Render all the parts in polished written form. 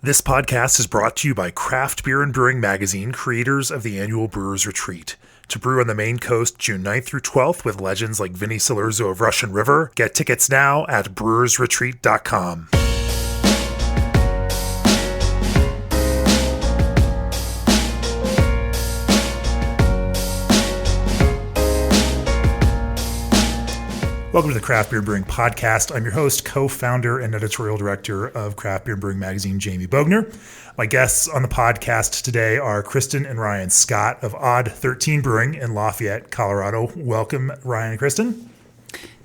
This podcast is brought to you by Craft Beer and Brewing Magazine, creators of the annual Brewers Retreat. To brew on the Maine coast June 9th through 12th with legends like Vinny Salurzo of Russian River, get tickets now at brewersretreat.com. Welcome to the Craft Beer and Brewing Podcast. I'm your host, co-founder, and editorial director of Craft Beer and Brewing Magazine, Jamie Bogner. My guests on the podcast today are Kristin and Ryan Scott of Odd13 Brewing in Lafayette, Colorado. Welcome, Ryan and Kristin.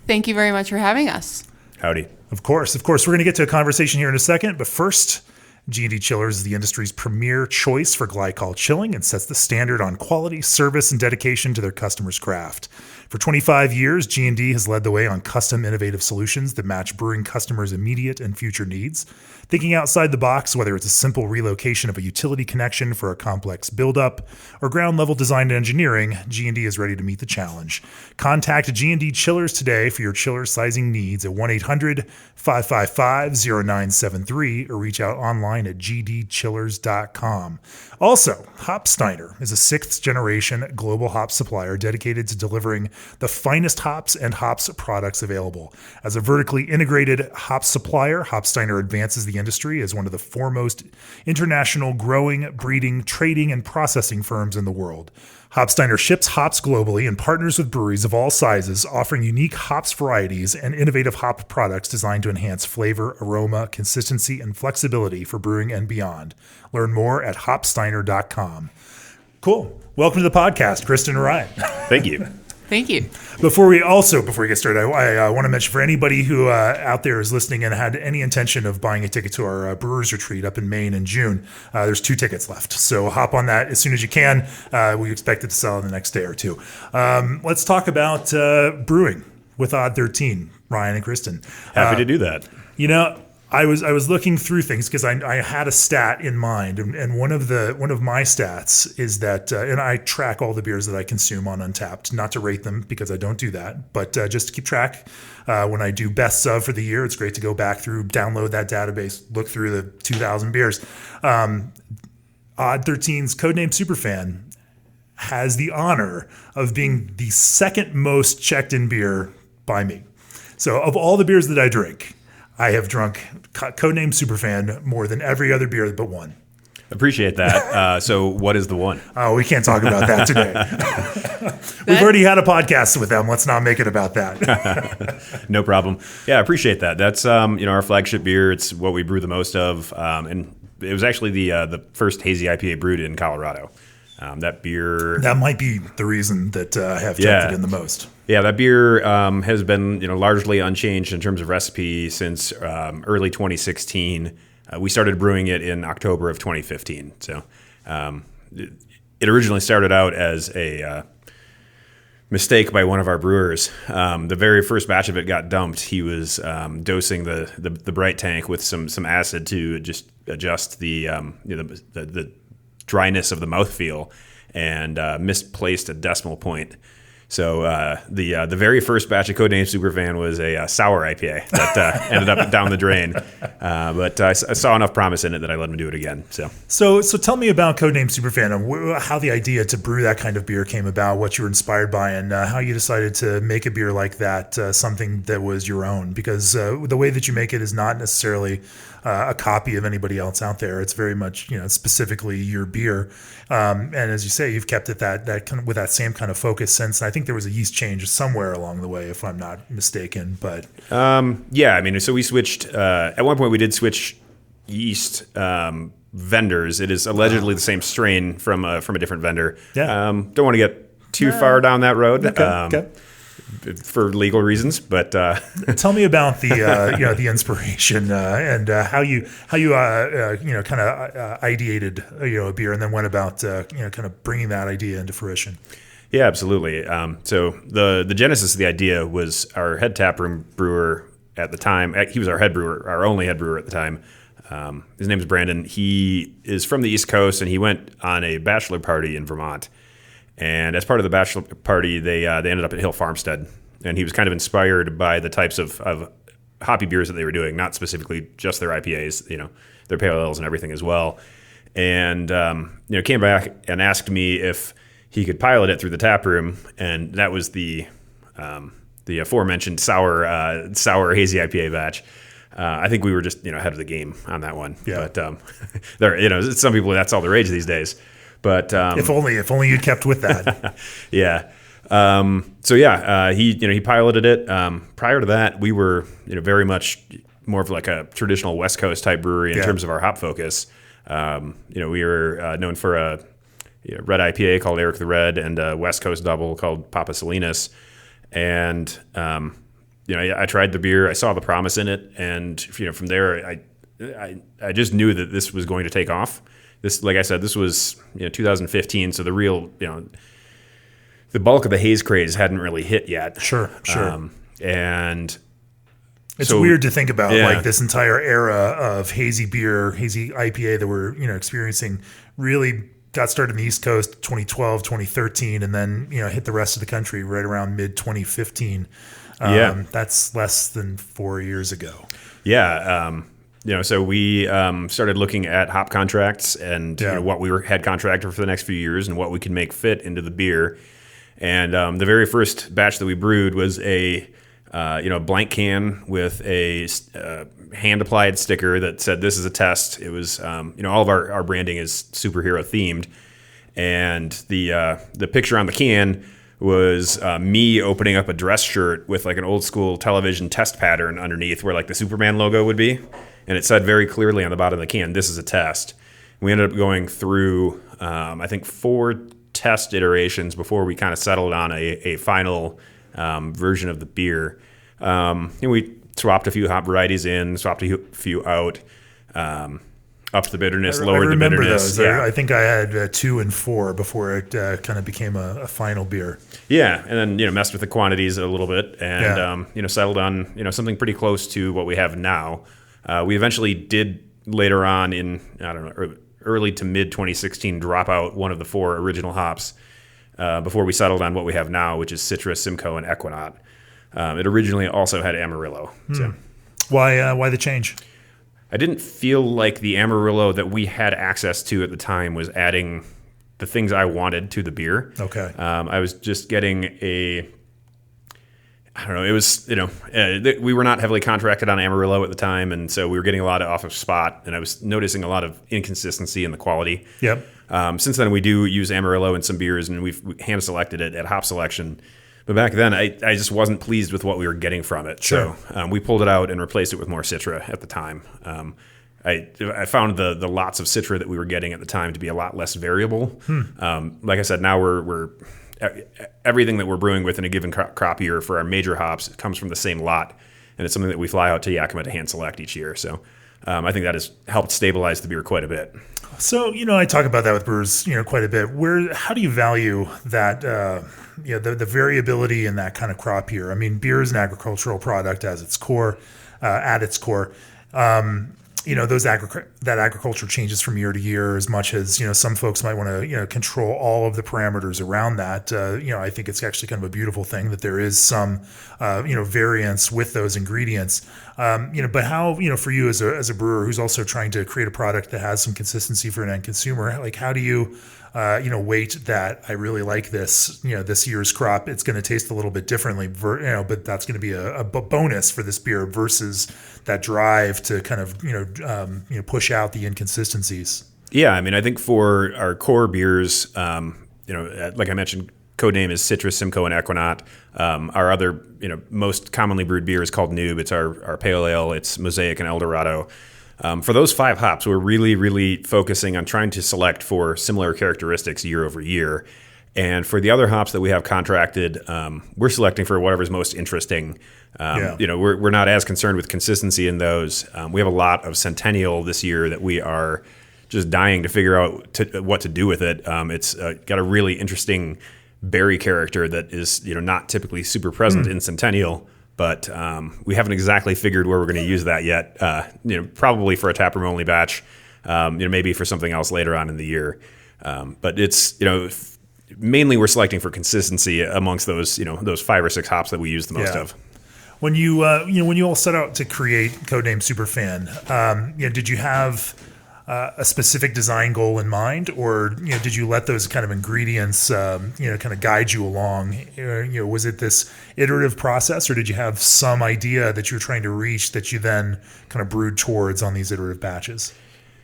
Thank you very much for having us. Howdy. Of course. We're going to get to a conversation here in a second, but first, G&D Chillers is the industry's premier choice for glycol chilling and sets the standard on quality, service, and dedication to their customers' craft. For 25 years, G&D has led the way on custom innovative solutions that match brewing customers' immediate and future needs. Thinking outside the box, whether it's a simple relocation of a utility connection for a complex buildup or ground-level design and engineering, G&D is ready to meet the challenge. Contact G&D Chillers today for your chiller sizing needs at 1-800-555-0973 or reach out online at gdchillers.com. Also, Hopsteiner is a sixth-generation global hop supplier dedicated to delivering the finest hops and hops products available. As a vertically integrated hops supplier, Hopsteiner advances the industry as one of the foremost international growing, breeding, trading, and processing firms in the world. Hopsteiner ships hops globally and partners with breweries of all sizes, offering unique hops varieties and innovative hop products designed to enhance flavor, aroma, consistency, and flexibility for brewing and beyond. Learn more at hopsteiner.com. Cool. Welcome to the podcast, Kristin and Ryan. Thank you. Thank you. Before we get started, I want to mention for anybody who out there is listening and had any intention of buying a ticket to our Brewers Retreat up in Maine in June, there's 2 tickets left. So hop on that as soon as you can. We expect it to sell in the next day or two. Let's talk about brewing with Odd13, Ryan and Kristin. Happy to do that. You know, I was looking through things because I had a stat in mind, and one of my stats is that, and I track all the beers that I consume on Untappd, not to rate them because I don't do that, but just to keep track. When I do best of for the year, it's great to go back through, download that database, look through the 2,000 beers. Odd13's Codename Superfan has the honor of being the second most checked in beer by me. So of all the beers that I drink, I have drunk Codename Superfan more than every other beer but one. Appreciate that. So what is the one? Oh, we can't talk about that today. We've already had a podcast with them. Let's not make it about that. No problem. Yeah, I appreciate that. That's our flagship beer. It's what we brew the most of. And it was actually the first Hazy IPA brewed in Colorado. That beer... That might be the reason that I have checked it in the most. Yeah, that beer has been largely unchanged in terms of recipe since early 2016. We started brewing it in October of 2015. So it originally started out as a mistake by one of our brewers. The very first batch of it got dumped. He was dosing the bright tank with some acid to just adjust the dryness of the mouthfeel, and misplaced a decimal point. So the very first batch of Codename Superfan was a sour IPA that ended up down the drain. But I saw enough promise in it that I let him do it again. So tell me about Codename Superfan and how the idea to brew that kind of beer came about, what you were inspired by, and how you decided to make a beer like that, something that was your own. Because the way that you make it is not necessarily a copy of anybody else out there. It's very much, specifically your beer. And as you say, you've kept it that kind of with that same kind of focus since. And I think there was a yeast change somewhere along the way, if I'm not mistaken. But so we switched. At one point, we did switch yeast vendors. It is allegedly the same strain from a different vendor. Yeah. Don't want to get too far down that road. Okay. For legal reasons, but tell me about the inspiration and how you kind of ideated a beer and then went about kind of bringing that idea into fruition. Yeah, absolutely. So the genesis of the idea was our head taproom brewer at the time. He was our head brewer, our only head brewer at the time. His name is Brandon. He is from the East Coast, and he went on a bachelor party in Vermont. And as part of the bachelor party, they ended up at Hill Farmstead, and he was kind of inspired by the types of hoppy beers that they were doing, not specifically just their IPAs. their pale ales and everything as well. And came back and asked me if he could pilot it through the tap room, and that was the aforementioned sour hazy IPA batch. I think we were just ahead of the game on that one. Yeah. But some people, that's all the rage these days. But if only you'd kept with that. Yeah. He piloted it. Prior to that, we were very much more of like a traditional West Coast type brewery in terms of our hop focus. We were known for a red IPA called Eric the Red and a West Coast double called Papa Salinas. And I tried the beer. I saw the promise in it, and from there, I just knew that this was going to take off. This, like I said, this was 2015, so the real the bulk of the haze craze hadn't really hit yet. Sure. And it's weird to think about like this entire era of hazy beer, hazy IPA that we're experiencing really got started in the East Coast 2012, 2013, and then hit the rest of the country right around mid 2015. That's less than 4 years ago. Yeah. So we started looking at hop contracts and what we had contracted for the next few years and what we could make fit into the beer. And the very first batch that we brewed was a blank can with a hand-applied sticker that said, "This is a test." It was, all of our branding is superhero themed, and the picture on the can was me opening up a dress shirt with like an old school television test pattern underneath where like the Superman logo would be, and it said very clearly on the bottom of the can, "This is a test." We ended up going through, I think, 4 test iterations before we kind of settled on a final version of the beer. We swapped a few hop varieties in, swapped a few out, upped the bitterness, lowered the bitterness. Those. I think I had 2 and 4 before it kind of became a final beer. Yeah, and then messed with the quantities a little bit, and settled on something pretty close to what we have now. We eventually did later on in early to mid 2016 drop out one of the 4 original hops before we settled on what we have now, which is Citrus, Simcoe, and Equinaut. It originally also had Amarillo. So. Why the change? I didn't feel like the Amarillo that we had access to at the time was adding the things I wanted to the beer. Okay. I was just getting it was, we were not heavily contracted on Amarillo at the time, and so we were getting a lot of off of spot, and I was noticing a lot of inconsistency in the quality. Yep. Since then, we do use Amarillo in some beers, and we hand-selected it at hop selection. But back then, I just wasn't pleased with what we were getting from it. Sure. So we pulled it out and replaced it with more Citra at the time. I found the lots of Citra that we were getting at the time to be a lot less variable. Like I said, now we're everything that we're brewing with in a given crop year for our major hops comes from the same lot, and it's something that we fly out to Yakima to hand select each year. So I think that has helped stabilize the beer quite a bit. So I talk about that with brewers quite a bit. How do you value that the variability in that kind of crop year? I mean, beer is an agricultural product at its core. That agriculture changes from year to year as much as, some folks might want to, control all of the parameters around that. I think it's actually kind of a beautiful thing that there is some, variance with those ingredients. But how, for you as a brewer who's also trying to create a product that has some consistency for an end consumer, like how do you, weight that I really like this, this year's crop, it's going to taste a little bit differently, but that's going to be a bonus for this beer versus that drive to kind of, push out the inconsistencies. Yeah. I mean, I think for our core beers, like I mentioned, codename is Citrus, Simcoe, and Equinaut. Our other, most commonly brewed beer is called Noob. It's our pale ale. It's Mosaic and Eldorado. For those 5 hops, we're really, really focusing on trying to select for similar characteristics year over year. And for the other hops that we have contracted, we're selecting for whatever's most interesting. We're not as concerned with consistency in those. We have a lot of Centennial this year that we are just dying to figure out what to do with it. It's got a really interesting berry character that is not typically super present in Centennial. But we haven't exactly figured where we're going to use that yet. Probably for a taproom only batch. Maybe for something else later on in the year. But it's mainly we're selecting for consistency amongst those those 5 or 6 hops that we use the most of. When you when you all set out to create Codename Superfan, did you have a specific design goal in mind, or did you let those kind of ingredients kind of guide you along? Was it this iterative process, or did you have some idea that you were trying to reach that you then kind of brewed towards on these iterative batches?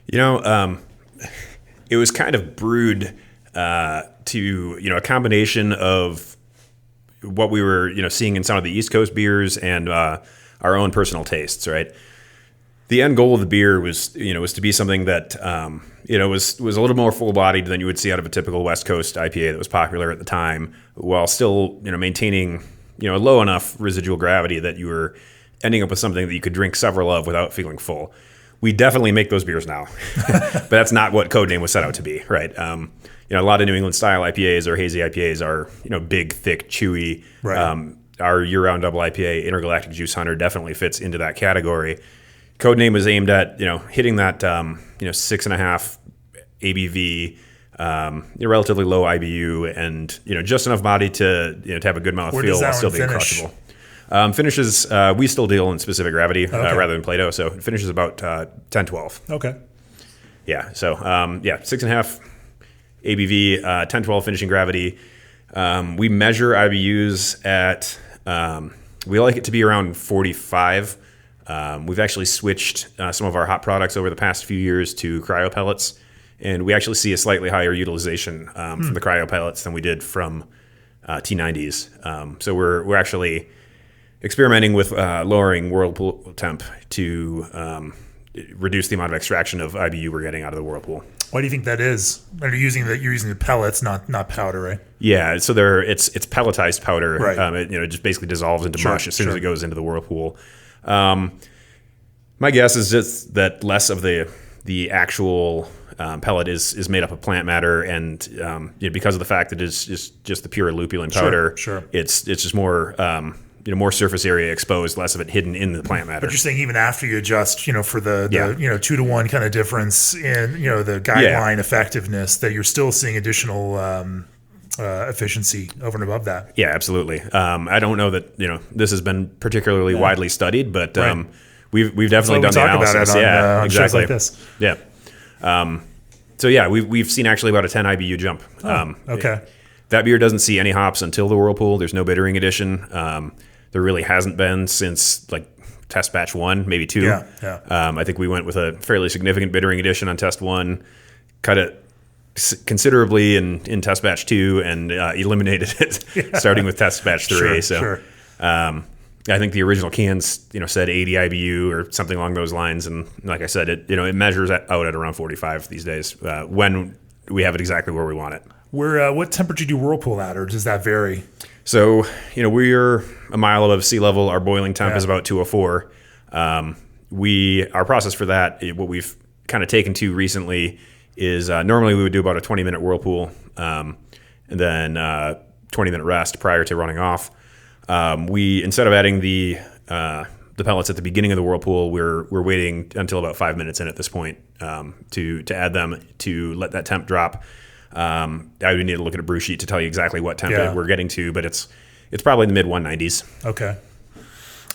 It was kind of brewed to a combination of what we were seeing in some of the East Coast beers and our own personal tastes, right? The end goal of the beer was to be something that was a little more full bodied than you would see out of a typical West Coast IPA that was popular at the time, while still maintaining a low enough residual gravity that you were ending up with something that you could drink several of without feeling full. We definitely make those beers now, but that's not what Codename was set out to be, right? A lot of New England style IPAs or hazy IPAs are big, thick, chewy. Right. Our year-round double IPA, Intergalactic Juice Hunter, definitely fits into that category. Codename was aimed at hitting that 6.5 ABV, relatively low IBU, and just enough body to to have a good mouthfeel while still being crushable. Finishes, we still deal in specific gravity rather than Plato, so it finishes about 10-12. Okay. Yeah, so 6.5 ABV, 10-12 finishing gravity. We measure IBUs at, we like it to be around 45. We've actually switched some of our hop products over the past few years to cryo pellets, and we actually see a slightly higher utilization from the cryo pellets than we did from T90s. So we're actually experimenting with lowering whirlpool temp to reduce the amount of extraction of IBU we're getting out of the whirlpool. Why do you think that is? You're using the pellets, not powder, right? Yeah, so it's pelletized powder. Right. It just basically dissolves into mush as soon as it goes into the whirlpool. My guess is just that less of the actual pellet is made up of plant matter, and because of the fact that it's just the pure lupulin powder, it's just more more surface area exposed, less of it hidden in the plant matter. But you're saying even after you adjust, for the 2-to-1 kind of difference in the guideline effectiveness, that you're still seeing additional efficiency over and above that. Yeah, absolutely. I don't know that this has been particularly widely studied, but we've definitely done the analysis. On exactly. Shows like this. Yeah. So yeah, we've seen actually about a 10 IBU jump. Okay. That beer doesn't see any hops until the whirlpool. There's no bittering addition. There really hasn't been since like test batch 1, maybe 2. Yeah. I think we went with a fairly significant bittering addition on test 1, cut it considerably in test batch 2, and eliminated it starting with test batch 3. I think the original cans said 80 IBU or something along those lines, and like I said, it measures out at around 45 these days when we have it exactly where we want it. What temperature do you whirlpool at, or does that vary? So, we're a mile above sea level. Our boiling temp is about 204. Our process for that, what we've kind of taken to recently is normally we would do about a 20-minute whirlpool and then 20-minute rest prior to running off. We, instead of adding the pellets at the beginning of the whirlpool, we're waiting until about 5 minutes in at this point to add them, to let that temp drop. I would need to look at a brew sheet to tell you exactly what temp we're getting to, but it's probably in the mid 190s. Okay.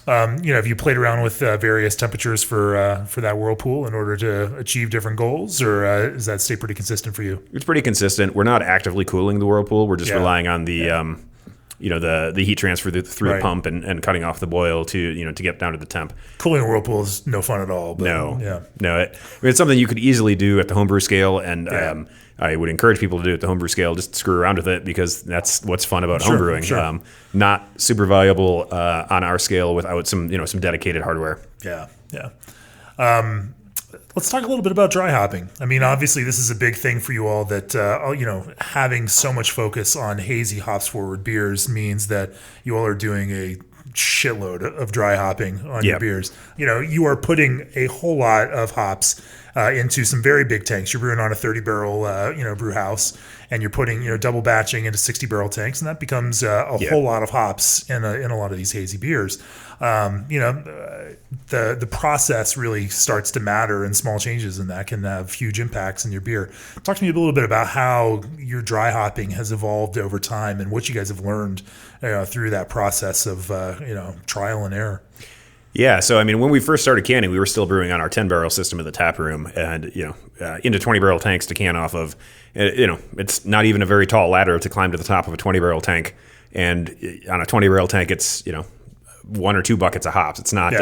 Have you played around with various temperatures for that whirlpool in order to achieve different goals, or does that stay pretty consistent for you? It's pretty consistent. We're not actively cooling the whirlpool. We're just relying on the the heat transfer through the pump and cutting off the boil to get down to the temp. Cooling a whirlpool is no fun at all. But no. It's something you could easily do at the homebrew scale, and I would encourage people to do it at the homebrew scale. Just screw around with it, because that's what's fun about homebrewing. Sure. Not super valuable on our scale without some dedicated hardware. Yeah. Let's talk a little bit about dry hopping. I mean, obviously, this is a big thing for you all. That having so much focus on hazy hops forward beers means that you all are doing a shitload of dry hopping on your beers. You are putting a whole lot of hops into some very big tanks. You're brewing on a 30 barrel, brew house, and you're putting, double batching into 60 barrel tanks, and that becomes a whole lot of hops in a lot of these hazy beers. The process really starts to matter, and small changes in that can have huge impacts in your beer. Talk to me a little bit about how your dry hopping has evolved over time and what you guys have learned through that process of trial and error. Yeah, so I mean, when we first started canning, we were still brewing on our 10-barrel system in the tap room, and into 20-barrel tanks to can off of. It's not even a very tall ladder to climb to the top of a 20-barrel tank, and on a 20-barrel tank, it's 1 or 2 buckets of hops. It's not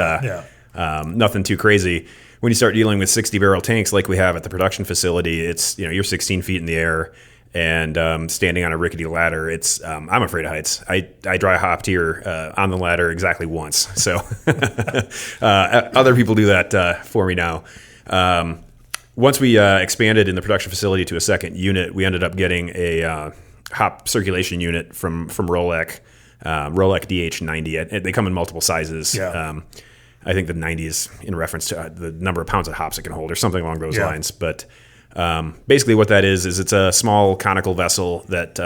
nothing too crazy. When you start dealing with 60-barrel tanks like we have at the production facility, it's you're 16 feet in the air. And standing on a rickety ladder, I'm afraid of heights. I dry hopped here on the ladder exactly once. So other people do that for me now. Once we expanded in the production facility to a second unit, we ended up getting a hop circulation unit from Rolec DH90. They come in multiple sizes. Yeah. I think the 90 is in reference to the number of pounds of hops it can hold or something along those lines. But basically what that is it's a small conical vessel that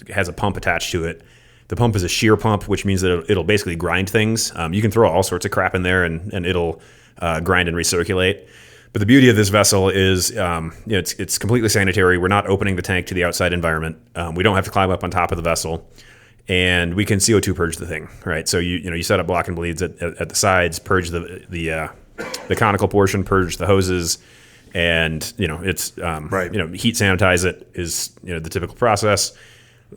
has a pump attached to it. The pump is a shear pump, which means that it'll basically grind things. You can throw all sorts of crap in there and it'll grind and recirculate. But the beauty of this vessel is it's completely sanitary. We're not opening the tank to the outside environment. We don't have to climb up on top of the vessel. And we can CO2 purge the thing, right? So you set up block and bleeds at the sides, purge the conical portion, purge the hoses, and it's heat sanitize it is the typical process.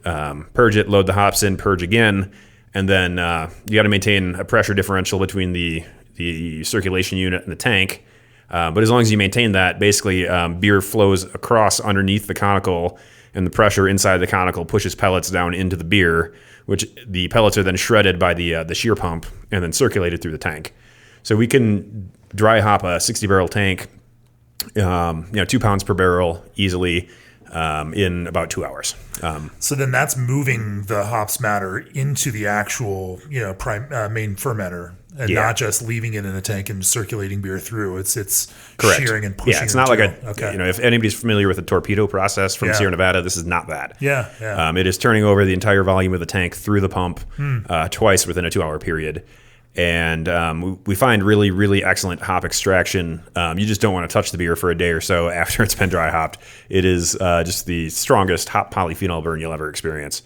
Purge it, load the hops in, purge again, and then you got to maintain a pressure differential between the circulation unit and the tank. But as long as you maintain that, basically beer flows across underneath the conical, and the pressure inside the conical pushes pellets down into the beer, which the pellets are then shredded by the shear pump and then circulated through the tank. So we can dry hop a 60-barrel tank, 2 pounds per barrel easily in about 2 hours. So then that's moving the hops matter into the actual main fermenter, and not just leaving it in a tank and circulating beer through. It's correct. Shearing and pushing. Yeah, it's not like if anybody's familiar with the torpedo process from Sierra Nevada, this is not that. Yeah. It is turning over the entire volume of the tank through the pump twice within a 2-hour period. And we find really, really excellent hop extraction. You just don't want to touch the beer for a day or so after it's been dry hopped. It is just the strongest hop polyphenol burn you'll ever experience.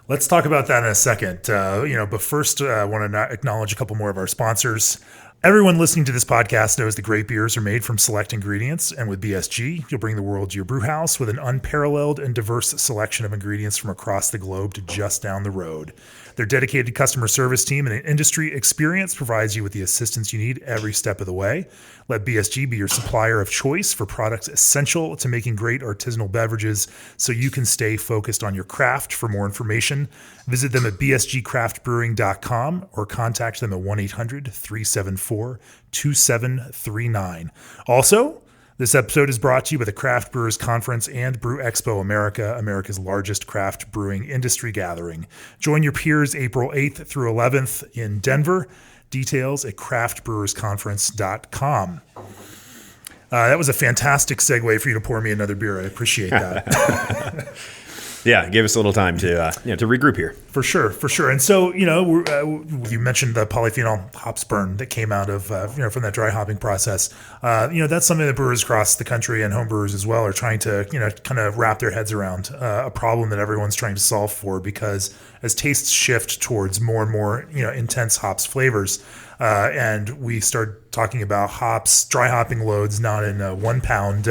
Let's talk about that in a second. But first, I want to acknowledge a couple more of our sponsors. Everyone listening to this podcast knows that great beers are made from select ingredients, and with BSG, you'll bring the world to your brew house with an unparalleled and diverse selection of ingredients from across the globe to just down the road. Their dedicated customer service team and industry experience provides you with the assistance you need every step of the way. Let BSG be your supplier of choice for products essential to making great artisanal beverages so you can stay focused on your craft. For more information, visit them at bsgcraftbrewing.com or contact them at 1-800-374-2739. Also, this episode is brought to you by the Craft Brewers Conference and Brew Expo America, America's largest craft brewing industry gathering. Join your peers April 8th through 11th in Denver. Details at craftbrewersconference.com. That was a fantastic segue for you to pour me another beer. I appreciate that. Yeah, give us a little time to regroup here. For sure. And so, you mentioned the polyphenol hops burn that came out of, from that dry hopping process. That's something that brewers across the country and home brewers as well are trying to, kind of wrap their heads around, a problem that everyone's trying to solve for, because as tastes shift towards more and more, intense hops flavors, and we start talking about hops, dry hopping loads, not in 1 pound,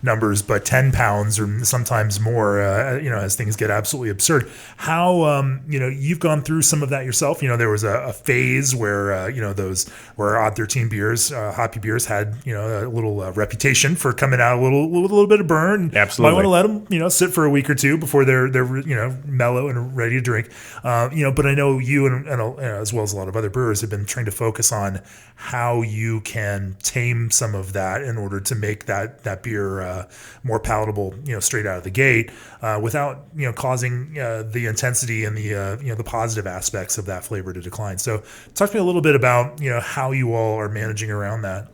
numbers, but 10 pounds or sometimes more, as things get absolutely absurd. How, you've gone through some of that yourself. There was a phase where, those where Odd13 beers, hoppy beers had, a little reputation for coming out with a little bit of burn. Absolutely. Might want to let them, sit for a week or two before they're mellow and ready to drink. But I know you and as well as a lot of other brewers have been trying to focus on how you can tame some of that in order to make that beer more palatable, straight out of the gate, without causing the intensity and the positive aspects of that flavor to decline. So, talk to me a little bit about how you all are managing around that.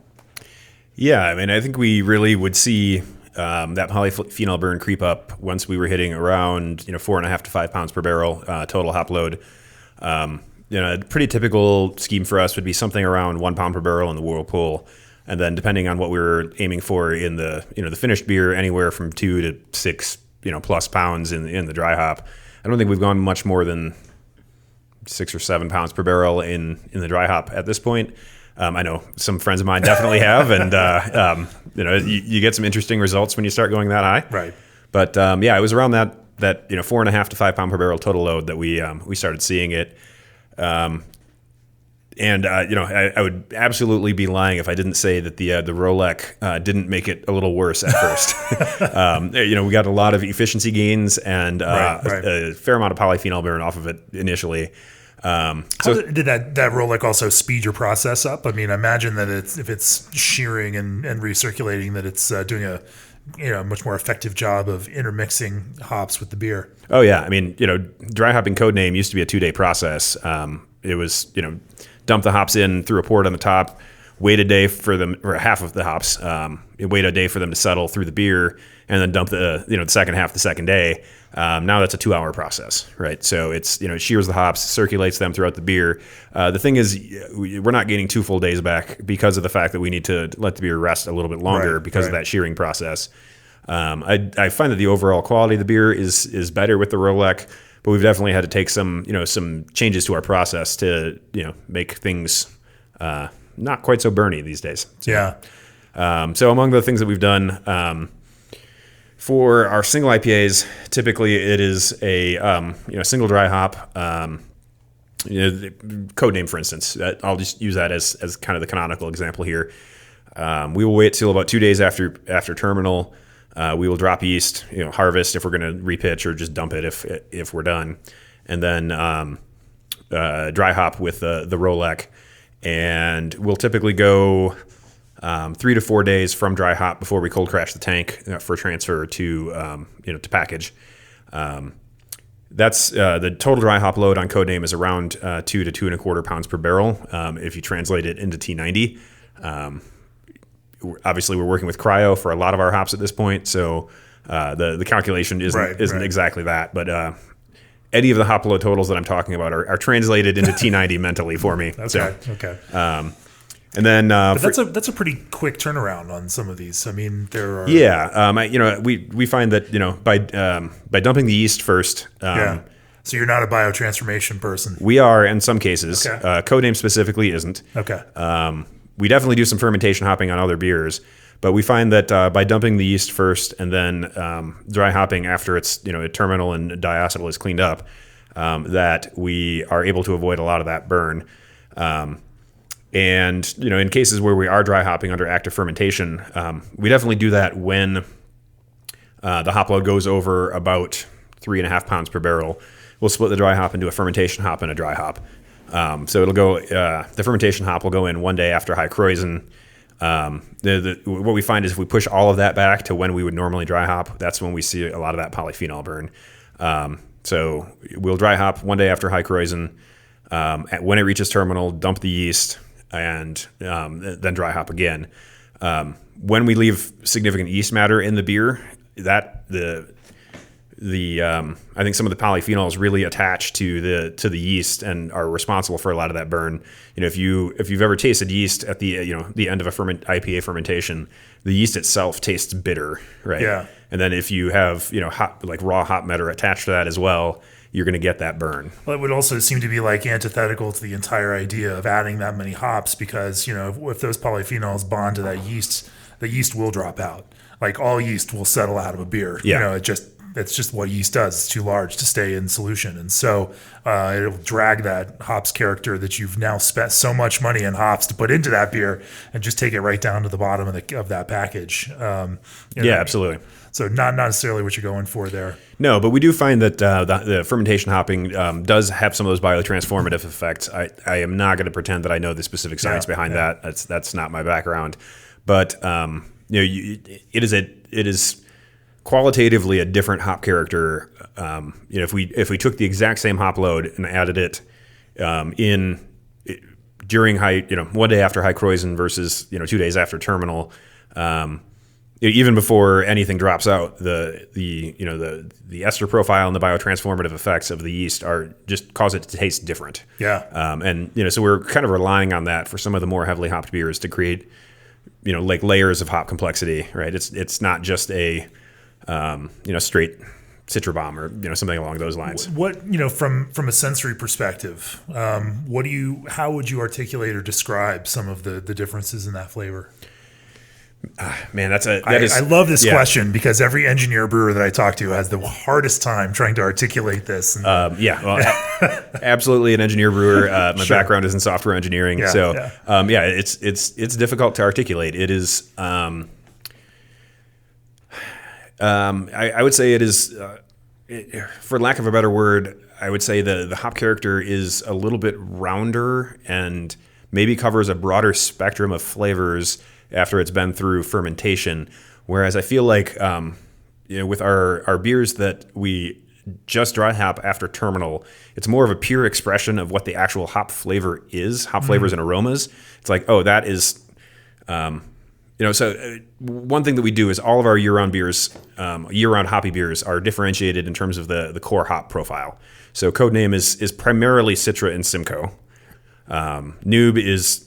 Yeah, I mean, I think we really would see that polyphenol burn creep up once we were hitting around 4.5 to 5 pounds per barrel total hop load. A pretty typical scheme for us would be something around 1 pound per barrel in the whirlpool, and then depending on what we were aiming for in the the finished beer, anywhere from 2 to 6 plus pounds in the dry hop. I don't think we've gone much more than 6 or 7 pounds per barrel in the dry hop at this point. I know some friends of mine definitely have, and you get some interesting results when you start going that high. Right. But it was around that 4.5 to 5 pound per barrel total load that we started seeing it. I would absolutely be lying if I didn't say that the Rolec didn't make it a little worse at first. We got a lot of efficiency gains and a fair amount of polyphenol burn off of it initially. How did that Rolec also speed your process up? I mean, I imagine that if it's shearing and recirculating, that it's doing a much more effective job of intermixing hops with the beer. Oh yeah, I mean, dry hopping Codename used to be a 2-day process. It was dump the hops in through a port on the top, wait a day for them, or half of the hops, wait a day for them to settle through the beer, and then dump the the second half the second day. Now that's a 2-hour process, right? So it's it shears the hops, circulates them throughout the beer. The thing is, we're not gaining 2 full days back because of the fact that we need to let the beer rest a little bit longer because of that shearing process. I find that the overall quality of the beer is better with the Rolec, but we've definitely had to take some changes to our process to make things not quite so burny these days. So, so among the things that we've done. For our single IPAs, typically it is a single dry hop. Codename, for instance. I'll just use that as kind of the canonical example here. We will wait till about 2 days after terminal. We will drop yeast, harvest if we're going to repitch, or just dump it if we're done, and then dry hop with the Rolec, and we'll typically go 3 to 4 days from dry hop before we cold crash the tank for transfer to to package. That's the total dry hop load on Codename is around 2 to 2.25 pounds per barrel. If you translate it into T90, obviously we're working with cryo for a lot of our hops at this point, so the calculation isn't exactly that. But any of the hop load totals that I'm talking about are translated into T90 mentally for me. Okay. And then but that's a pretty quick turnaround on some of these. I mean, there are we find that by dumping the yeast first. So you're not a biotransformation person. We are in some cases. Okay. Codename specifically isn't. Okay. We definitely do some fermentation hopping on other beers, but we find that by dumping the yeast first and then dry hopping after it's terminal and diacetyl is cleaned up, that we are able to avoid a lot of that burn. And in cases where we are dry hopping under active fermentation, we definitely do that when the hop load goes over about 3.5 pounds per barrel. We'll split the dry hop into a fermentation hop and a dry hop. So it'll go. The fermentation hop will go in 1 day after high kreuzen. What we find is if we push all of that back to when we would normally dry hop, that's when we see a lot of that polyphenol burn. So we'll dry hop 1 day after high kreuzen. When it reaches terminal, dump the yeast, and then dry hop again. When we leave significant yeast matter in the beer, I think some of the polyphenols really attach to the yeast and are responsible for a lot of that burn. If you've ever tasted yeast at the end of a IPA fermentation, the yeast itself tastes bitter, right? Yeah. And then if you have raw hop matter attached to that as well, you're going to get that burn. Well, it would also seem to be antithetical to the entire idea of adding that many hops, because if those polyphenols bond to that yeast, the yeast will drop out. Like, all yeast will settle out of a beer. Yeah. It's just what yeast does. It's too large to stay in solution. And so it'll drag that hops character that you've now spent so much money in hops to put into that beer and just take it right down to the bottom of that package. Absolutely. So not necessarily what you're going for there. No, but we do find that the fermentation hopping does have some of those biotransformative effects. I am not going to pretend that I know the specific science behind that. That's not my background. But it is qualitatively a different hop character. If we took the exact same hop load and added it in during one day after high Kreuzen versus 2 days after terminal. Even before anything drops out, the ester profile and the biotransformative effects of the yeast just cause it to taste different. Yeah. So we're kind of relying on that for some of the more heavily hopped beers to create, like layers of hop complexity, right? It's not just a, straight Citra bomb or something along those lines. What from a sensory perspective, how would you articulate or describe some of the differences in that flavor? Man, I love this question because every engineer brewer that I talk to has the hardest time trying to articulate this. Absolutely an engineer brewer. My background is in software engineering, it's difficult to articulate. It is. I would say it is, for lack of a better word, I would say the hop character is a little bit rounder and maybe covers a broader spectrum of flavors after it's been through fermentation. Whereas I feel like, with our beers that we just dry hop after terminal, it's more of a pure expression of what the actual hop flavor is, flavors and aromas. It's like, oh, that is, so one thing that we do is all of our year-round beers, year-round hoppy beers are differentiated in terms of the core hop profile. So Codename is primarily Citra and Simcoe. Noob is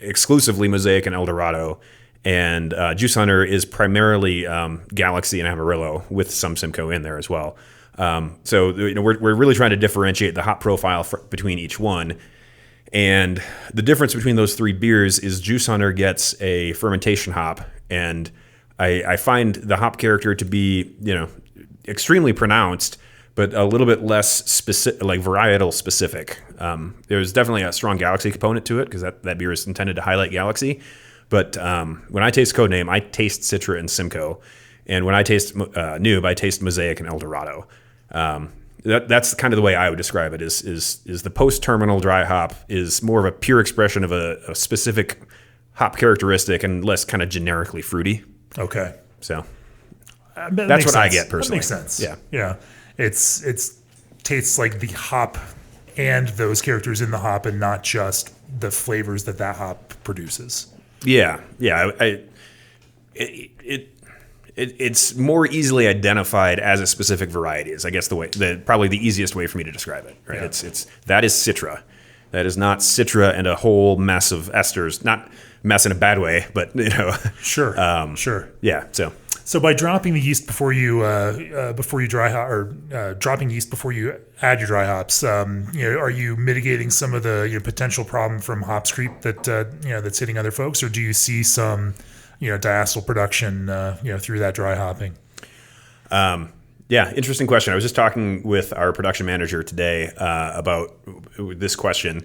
exclusively Mosaic and Eldorado, and Juice Hunter is primarily Galaxy and Amarillo with some Simcoe in there as well. So we're really trying to differentiate the hop profile between each one. And the difference between those three beers is Juice Hunter gets a fermentation hop, and I find the hop character to be extremely pronounced, but a little bit less specific, like varietal specific. There's definitely a strong Galaxy component to it because that beer is intended to highlight Galaxy. But when I taste Codename, I taste Citra and Simcoe, and when I taste Noob, I taste Mosaic and Eldorado. That's kind of the way I would describe it. Is the post-terminal dry hop is more of a pure expression of a specific hop characteristic and less kind of generically fruity. Okay, so that's what I get personally. That makes sense. Yeah. It's tastes like the hop and those characters in the hop, and not just the flavors that hop produces. Yeah. It's more easily identified as a specific variety is, I guess, probably the easiest way for me to describe it. Right? Yeah. That is Citra. That is not Citra and a whole mess of esters. Not mess in a bad way, but Sure. Sure. Yeah. So by dropping the yeast before you dry hop, or dropping yeast before you add your dry hops, are you mitigating some of the potential problem from hops creep that's hitting other folks, or do you see some diacetyl production through that dry hopping? Interesting question. I was just talking with our production manager today about this question.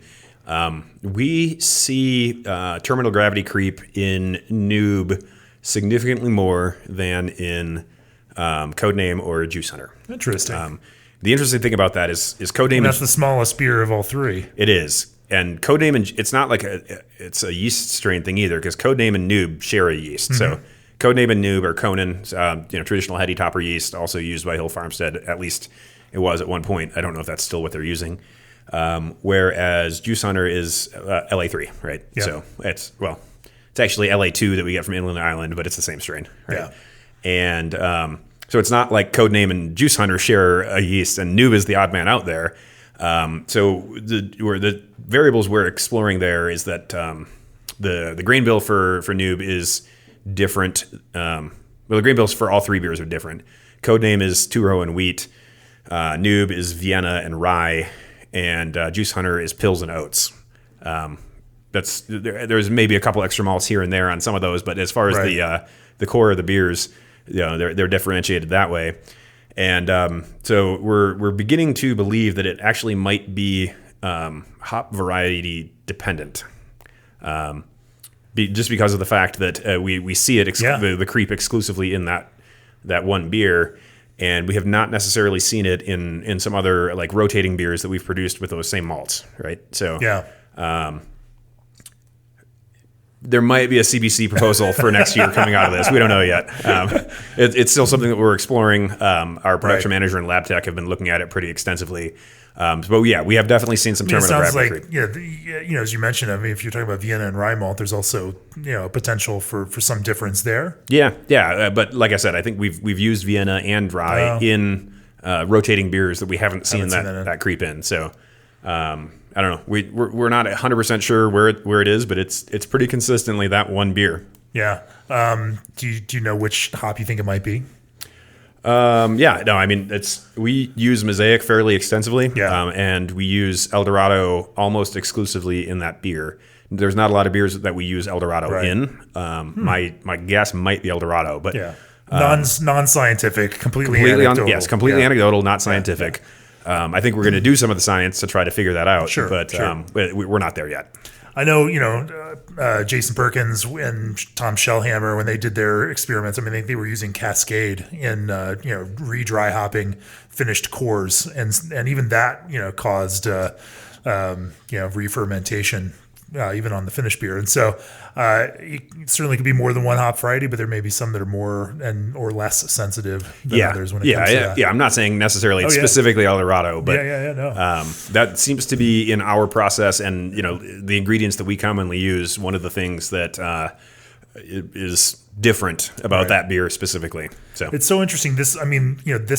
We see terminal gravity creep in Noob significantly more than in Codename or Juice Hunter. Interesting. The interesting thing about that is Codename. And that's the smallest beer of all three. It is. And Codename, it's not like it's a yeast strain thing either, because Codename and Noob share a yeast. Mm-hmm. So Codename and Noob are Conan, traditional heady topper yeast, also used by Hill Farmstead. At least it was at one point. I don't know if that's still what they're using. Whereas Juice Hunter is LA3, right? Yeah. So it's actually LA2 that we get from Inland Island, but it's the same strain, right? Yeah. And so it's not like Codename and Juice Hunter share a yeast, and Noob is the odd man out there. So the variables we're exploring there is that the grain bill for Noob is different. The grain bills for all three beers are different. Codename is 2-row and wheat. Noob is Vienna and rye, and Juice Hunter is pills and oats. There's maybe a couple extra malts here and there on some of those, but as far as the core of the beers, they're differentiated that way. And so we're beginning to believe that it actually might be hop variety dependent, just because of the fact that we see it the creep exclusively in that one beer, and we have not necessarily seen it in some other like rotating beers that we've produced with those same malts, right? So there might be a CBC proposal for next year coming out of this. We don't know yet. It's still something that we're exploring. Our production manager and lab tech have been looking at it pretty extensively. But yeah, we have definitely seen some It terminal sounds gravity like creep. as you mentioned, I mean, if you're talking about Vienna and rye malt, there's also potential for some difference there. Yeah. But like I said, I think we've used Vienna and rye in rotating beers that we haven't seen that creep in. So I don't know. We're not 100% sure where it is, but it's pretty consistently that one beer. Yeah. Do you know which hop you think it might be? Yeah, no, I mean, we use Mosaic fairly extensively, and we use El Dorado almost exclusively in that beer. There's not a lot of beers that we use El Dorado in. My guess might be El Dorado, but non-scientific, completely anecdotal. Yes, completely anecdotal, not scientific. I think we're going to do some of the science to try to figure that out, but we're not there yet. I know, Jason Perkins and Tom Shellhammer, when they did their experiments, I mean, they were using Cascade in, re-dry hopping finished cores. And even that, caused, re-fermentation, even on the finished beer. And so it certainly could be more than one hop variety, but there may be some that are more or less sensitive than others when it comes to that. Yeah, I'm not saying necessarily specifically El Dorado, but no. That seems to be in our process and, the ingredients that we commonly use, one of the things that is different about that beer specifically. So it's so interesting. This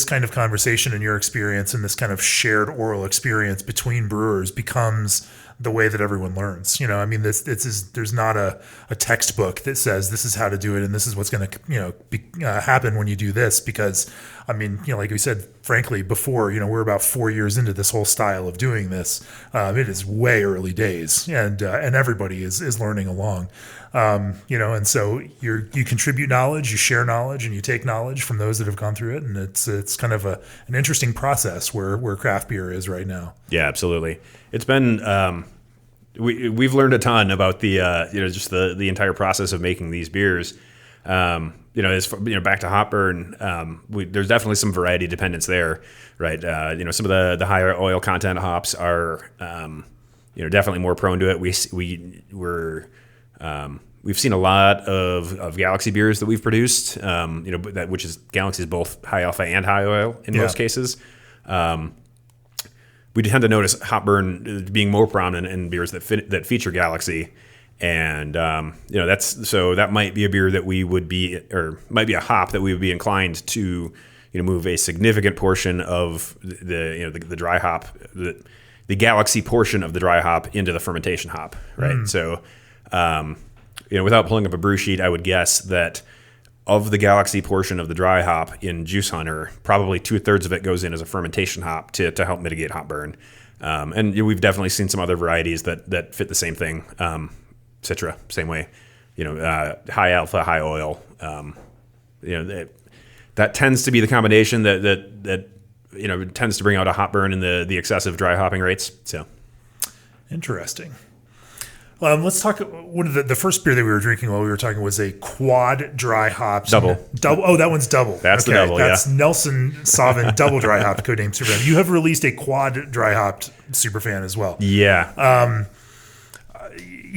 kind of conversation in your experience and this kind of shared oral experience between brewers becomes the way that everyone learns. There's not a textbook that says this is how to do it and this is what's going to happen when you do this, because like we said, frankly, before, we're about 4 years into this whole style of doing this. It is way early days, and everybody is learning along. And so you contribute knowledge, you share knowledge, and you take knowledge from those that have gone through it, and it's kind of an interesting process where craft beer is right now. Yeah, absolutely. It's been we've learned a ton about the just the entire process of making these beers. Back to hop burn, there's definitely some variety dependence there, right? Some of the higher oil content hops are definitely more prone to it. We've seen a lot of Galaxy beers that we've produced, which is Galaxy is both high alpha and high oil in most cases. We tend to notice hop burn being more prominent in beers that feature Galaxy, and that might be a beer that we would be, or might be a hop that we would be inclined to move a significant portion of the dry hop, the Galaxy portion of the dry hop into the fermentation hop, right? So. Without pulling up a brew sheet, I would guess that of the Galaxy portion of the dry hop in Juice Hunter, probably 2/3 of it goes in as a fermentation hop to help mitigate hop burn. And we've definitely seen some other varieties that fit the same thing. Citra, same way. High alpha, high oil. That tends to be the combination that tends to bring out a hop burn in the excessive dry hopping rates. So interesting. Let's talk. One of the first beer that we were drinking while we were talking was a quad dry hop. Double. Oh, that one's double. That's the double, That's Nelson Sauvin double dry hop Codename Superfan. You have released a quad dry hopped Superfan as well. Yeah.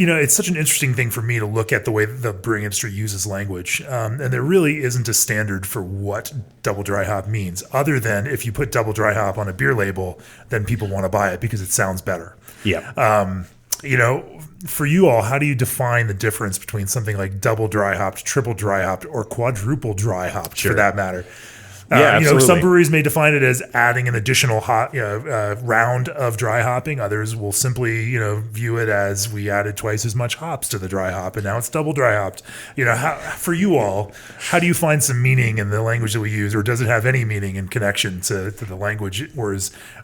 It's such an interesting thing for me to look at the way the brewing industry uses language. And there really isn't a standard for what double dry hop means, other than if you put double dry hop on a beer label, then people want to buy it because it sounds better. Yeah. For you all, how do you define the difference between something like double dry hopped, triple dry hopped, or quadruple dry hopped, for that matter? Absolutely. Some breweries may define it as adding an additional round of dry hopping. Others will simply, view it as we added twice as much hops to the dry hop, and now it's double dry hopped. For you all, how do you find some meaning in the language that we use, or does it have any meaning in connection to the language, or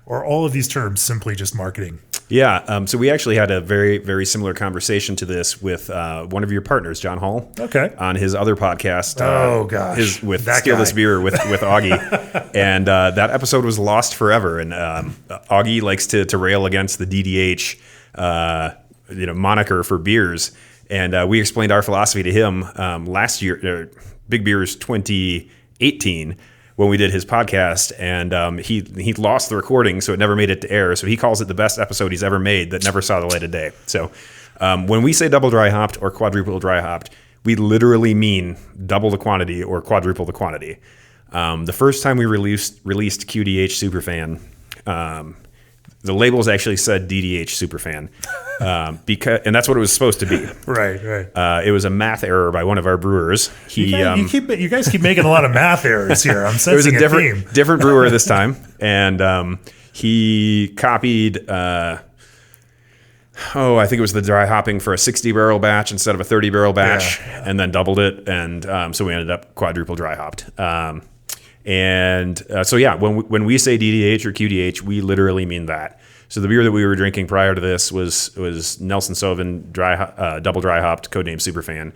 are all of these terms simply just marketing? Yeah. So we actually had a very, very similar conversation to this with one of your partners, John Hall. Okay. On his other podcast. With that Steal guy. This Beer with Augie. And that episode was lost forever. And Augie likes to rail against the DDH, moniker for beers. And we explained our philosophy to him last year, Big Beers 2018. When we did his podcast, and he lost the recording, so it never made it to air. So he calls it the best episode he's ever made that never saw the light of day. So when we say double dry hopped or quadruple dry hopped, we literally mean double the quantity or quadruple the quantity. The first time we released QDH Superfan, the labels actually said DDH Superfan, and that's what it was supposed to be. Right. It was a math error by one of our brewers. You guys keep making a lot of math errors here. I'm sensing it was a different brewer this time, and he copied. I think it was the dry hopping for a 60-barrel batch instead of a 30-barrel batch, and then doubled it, and so we ended up quadruple dry hopped. When we say DDH or QDH, we literally mean that. So the beer that we were drinking prior to this was Nelson Sauvin double dry hopped Codename Superfan.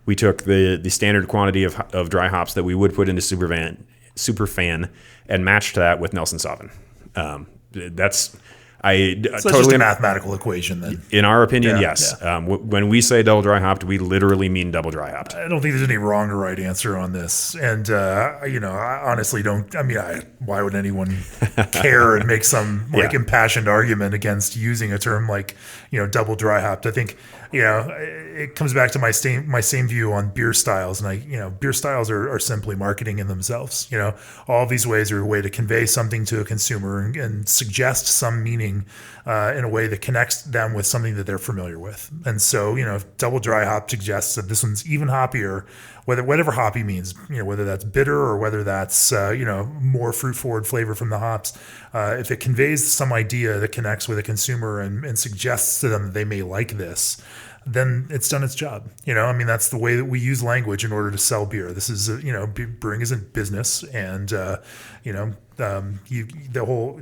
We took the standard quantity of dry hops that we would put into Superfan and matched that with Nelson Sauvin. It's just a mathematical equation then. In our opinion, yes. Yeah. When we say double dry hopped, we literally mean double dry hopped. I don't think there's any wrong or right answer on this. And, I honestly don't, why would anyone care and make some impassioned argument against using a term like, double dry hopped? I think, it comes back to my same view on beer styles. And beer styles are simply marketing in themselves. All of these ways are a way to convey something to a consumer and suggest some meaning in a way that connects them with something that they're familiar with. And so, if double dry hop suggests that this one's even hoppier, whatever hoppy means, whether that's bitter or whether that's, more fruit forward flavor from the hops, if it conveys some idea that connects with a consumer and suggests to them that they may like this, then it's done its job. That's the way that we use language in order to sell beer. This is, brewing isn't business. And, the whole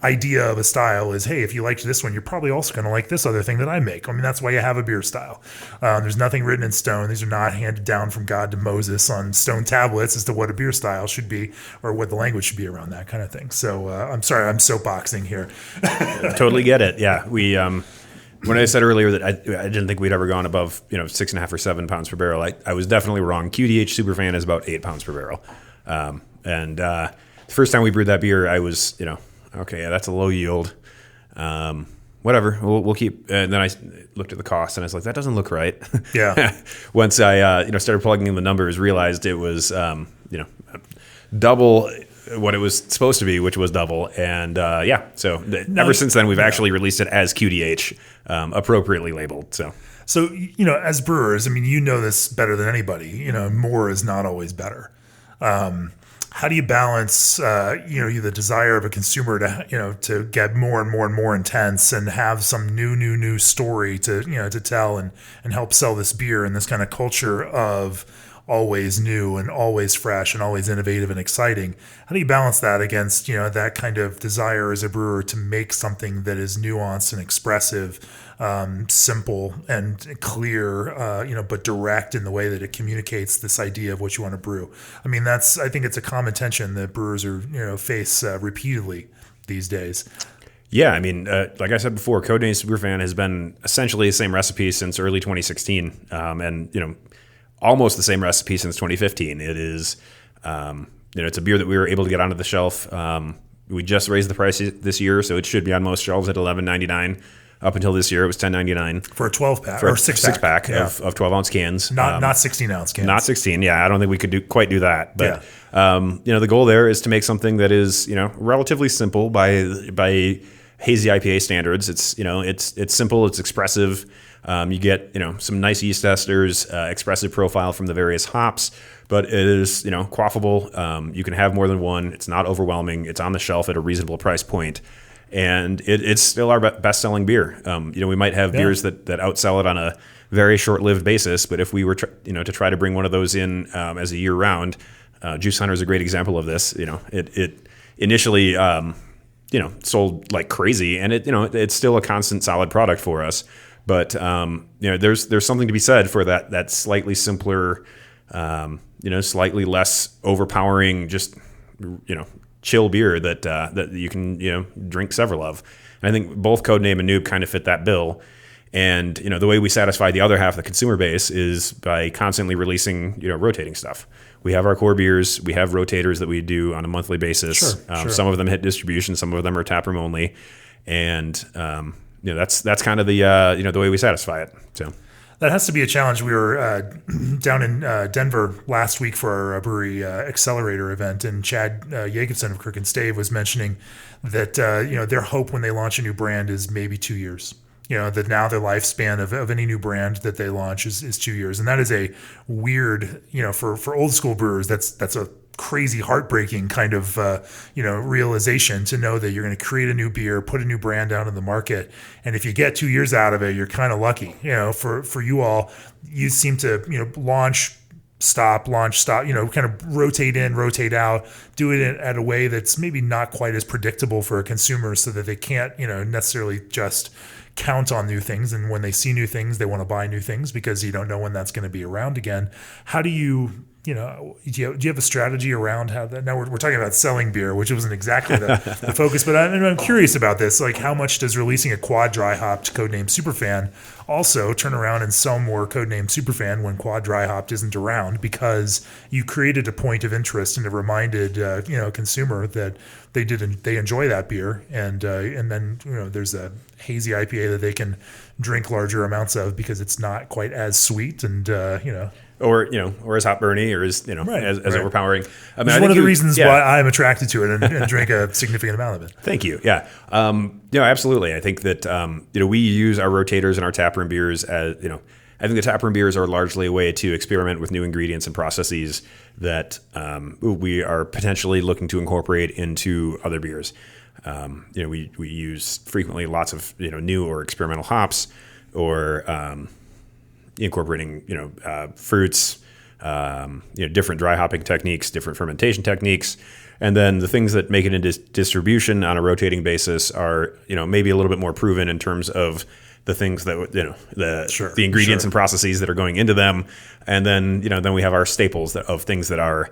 idea of a style is, hey, if you liked this one, you're probably also going to like this other thing that I make. That's why you have a beer style. There's nothing written in stone. These are not handed down from God to Moses on stone tablets as to what a beer style should be or what the language should be around that kind of thing. So I'm sorry, I'm soapboxing here. Totally get it. Yeah. We, when I said earlier that I didn't think we'd ever gone above 6.5 or 7 pounds per barrel, I was definitely wrong. QDH Superfan is about 8 pounds per barrel. The first time we brewed that beer, I was, okay, that's a low yield. Whatever, we'll keep. And then I looked at the cost and I was like, that doesn't look right. Yeah. Once I started plugging in the numbers, realized it was double what it was supposed to be, which was double. And so ever since then, we've actually released it as QDH, appropriately labeled. So as brewers, this better than anybody. More is not always better. How do you balance, the desire of a consumer to get more and more and more intense and have some new story to tell and help sell this beer in this kind of culture of always new and always fresh and always innovative and exciting? How do you balance that against, that kind of desire as a brewer to make something that is nuanced and expressive, simple and clear, but direct in the way that it communicates this idea of what you want to brew? I think it's a common tension that brewers are, face repeatedly these days. Yeah, like I said before, Codename Superfan has been essentially the same recipe since early 2016, and almost the same recipe since 2015. It is, it's a beer that we were able to get onto the shelf. We just raised the price this year, so it should be on most shelves at $11.99. Up until this year, it was $10.99 for a 12-pack or six-pack of 12-ounce cans. Not 16-ounce cans. Not 16. Yeah, I don't think we could quite do that. But the goal there is to make something that is relatively simple by Hazy IPA standards. It's simple. It's expressive. You get some nice yeast esters, expressive profile from the various hops, but it is quaffable. You can have more than one. It's not overwhelming. It's on the shelf at a reasonable price point. And it's still our best-selling beer. We might have beers that outsell it on a very short-lived basis, but if we were to try to bring one of those in as a year-round, Juice Hunter is a great example of this. It initially sold like crazy, and it's still a constant solid product for us. But there's something to be said for that slightly simpler, slightly less overpowering, just chill beer that you can drink several of. And I think both Codename and Noob kind of fit that bill. And the way we satisfy the other half of the consumer base is by constantly releasing rotating stuff. We have our core beers, we have rotators that we do on a monthly basis. Sure. Some of them hit distribution, some of them are taproom only, and that's kind of the the way we satisfy it. So That has to be a challenge. We were down in Denver last week for our brewery accelerator event, and Chad Jacobson of Crook and Stave was mentioning that their hope when they launch a new brand is maybe 2 years. That now the lifespan of any new brand that they launch is 2 years, and that is a weird, for old school brewers, that's a crazy, heartbreaking kind of realization to know that you're going to create a new beer, put a new brand out in the market, and if you get 2 years out of it, you're kind of lucky. For you all, you seem to launch, stop, kind of rotate in, rotate out, do it at a way that's maybe not quite as predictable for a consumer, so that they can't necessarily just count on new things, and when they see new things, they want to buy new things because you don't know when that's going to be around again. How do you? Do you have a strategy around how that? Now we're talking about selling beer, which wasn't exactly the focus, but I'm curious about this. Like, how much does releasing a quad dry hopped Codename Superfan also turn around and sell more Codename Superfan when quad dry hopped isn't around, because you created a point of interest and it reminded a consumer that they enjoy that beer, and then there's a hazy IPA that they can drink larger amounts of because it's not quite as sweet and or as hot burny, or as as overpowering. I mean, it's one of the reasons why I'm attracted to it and drink a significant amount of it. Thank you. Yeah. Absolutely. I think that we use our rotators and our taproom beers as I think the taproom beers are largely a way to experiment with new ingredients and processes that we are potentially looking to incorporate into other beers. We use frequently lots of new or experimental hops, or incorporating fruits, different dry hopping techniques, different fermentation techniques, and then the things that make it into distribution on a rotating basis are maybe a little bit more proven in terms of the things that the ingredients and processes that are going into them, and then then we have our staples of things that are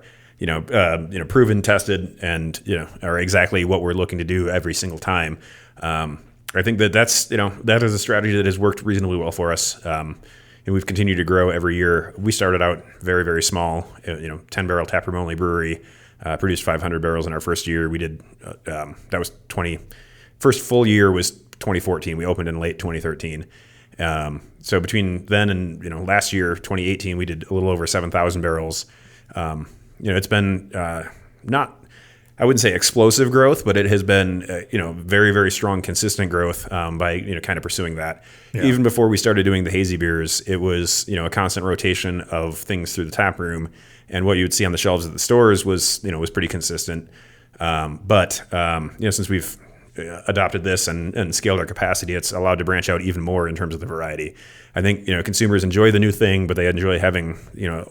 proven, tested, and are exactly what we're looking to do every single time. I think that is a strategy that has worked reasonably well for us. And we've continued to grow every year. We started out very, very small, 10-barrel taproom only brewery, produced 500 barrels in our first year. We did, that was first full year was 2014. We opened in late 2013. So between then and, last year, 2018, we did a little over 7,000 barrels. It's been not, I wouldn't say explosive growth, but it has been, very, very strong, consistent growth by, kind of pursuing that. Yeah. Even before we started doing the hazy beers, it was, a constant rotation of things through the tap room. And what you would see on the shelves at the stores was pretty consistent. But since we've adopted this and scaled our capacity, it's allowed to branch out even more in terms of the variety. I think, consumers enjoy the new thing, but they enjoy having,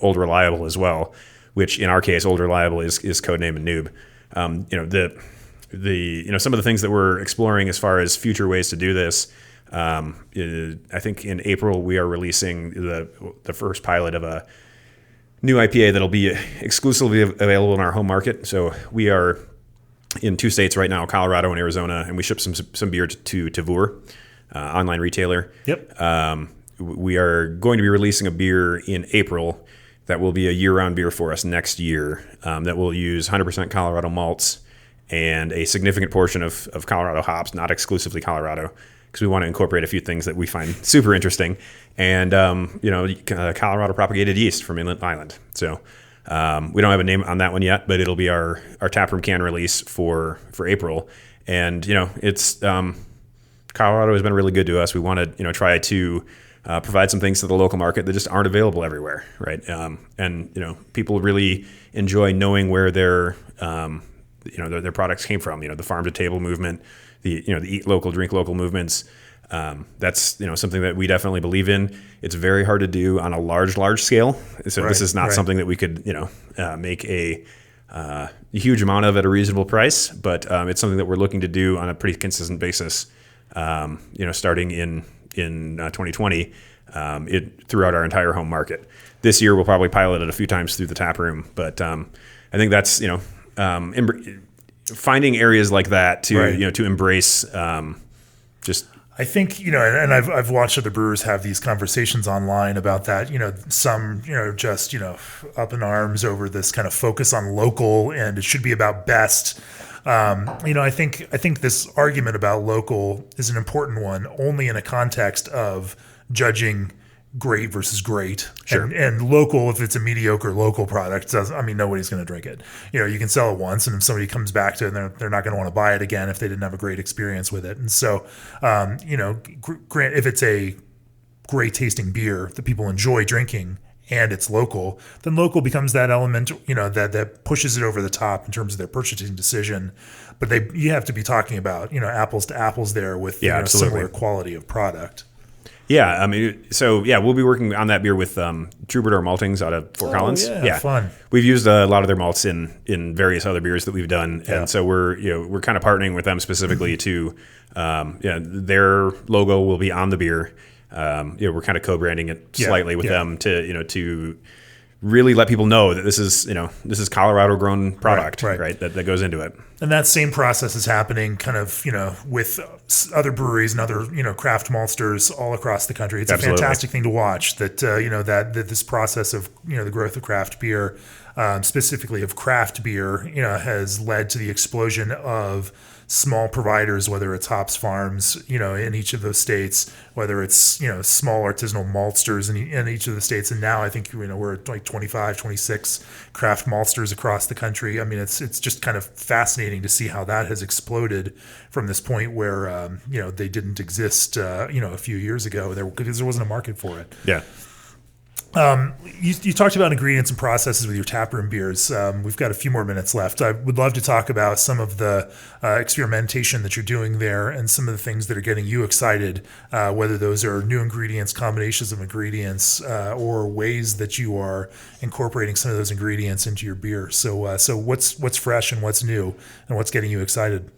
Old Reliable as well, which in our case, Old Reliable is Codename and Noob. Some of the things that we're exploring as far as future ways to do this. I think in April we are releasing the first pilot of a new IPA that'll be exclusively available in our home market. So we are in 2 states right now, Colorado and Arizona, and we ship some beer to Tavour, online retailer. Yep. We are going to be releasing a beer in April that will be a year-round beer for us next year, that will use 100% Colorado malts and a significant portion of Colorado hops, not exclusively Colorado, because we want to incorporate a few things that we find super interesting, and Colorado propagated yeast from Inland Island. So we don't have a name on that one yet, but it'll be our taproom can release for April. And it's Colorado has been really good to us. We want to try to provide some things to the local market that just aren't available everywhere, right? And people really enjoy knowing where their products came from. The farm to table movement, the eat local, drink local movements. That's something that we definitely believe in. It's very hard to do on a large scale. So this is not something that we could make a huge amount of at a reasonable price, but it's something that we're looking to do on a pretty consistent basis. Starting in 2020, throughout our entire home market. This year we'll probably pilot it a few times through the tap room, but I think that's finding areas like that to to embrace just. I think, and I've watched other brewers have these conversations online about that, some, just, up in arms over this kind of focus on local and it should be about best. I think this argument about local is an important one only in a context of judging great versus great. Sure. And local, if it's a mediocre local product, nobody's going to drink it. You can sell it once, and if somebody comes back to it, they're not going to want to buy it again if they didn't have a great experience with it. And so, if it's a great tasting beer that people enjoy drinking and it's local, then local becomes that element, that pushes it over the top in terms of their purchasing decision. But you have to be talking about, apples to apples there with similar quality of product. Yeah, we'll be working on that beer with Troubadour Maltings out of Fort Collins. Yeah, fun. We've used a lot of their malts in various other beers that we've done, Yeah. and so we're kind of partnering with them specifically to, their logo will be on the beer. We're kind of co-branding it slightly with them to really let people know that this is Colorado grown product, right? That goes into it. And that same process is happening kind of, with other breweries and other, craft maltsters all across the country. It's Absolutely. a fantastic thing to watch that this process of, the growth of craft beer, specifically of craft beer, has led to the explosion of small providers, whether it's hops farms, in each of those states, whether it's, small artisanal maltsters in each of the states. And now I think, we're at like 25, 26 craft maltsters across the country. I mean, it's just kind of fascinating to see how that has exploded from this point where, they didn't exist, a few years ago because there wasn't a market for it. Yeah. You talked about ingredients and processes with your taproom beers. We've got a few more minutes left. I would love to talk about some of the experimentation that you're doing there and some of the things that are getting you excited, whether those are new ingredients, combinations of ingredients, or ways that you are incorporating some of those ingredients into your beer. So what's fresh and what's new and what's getting you excited?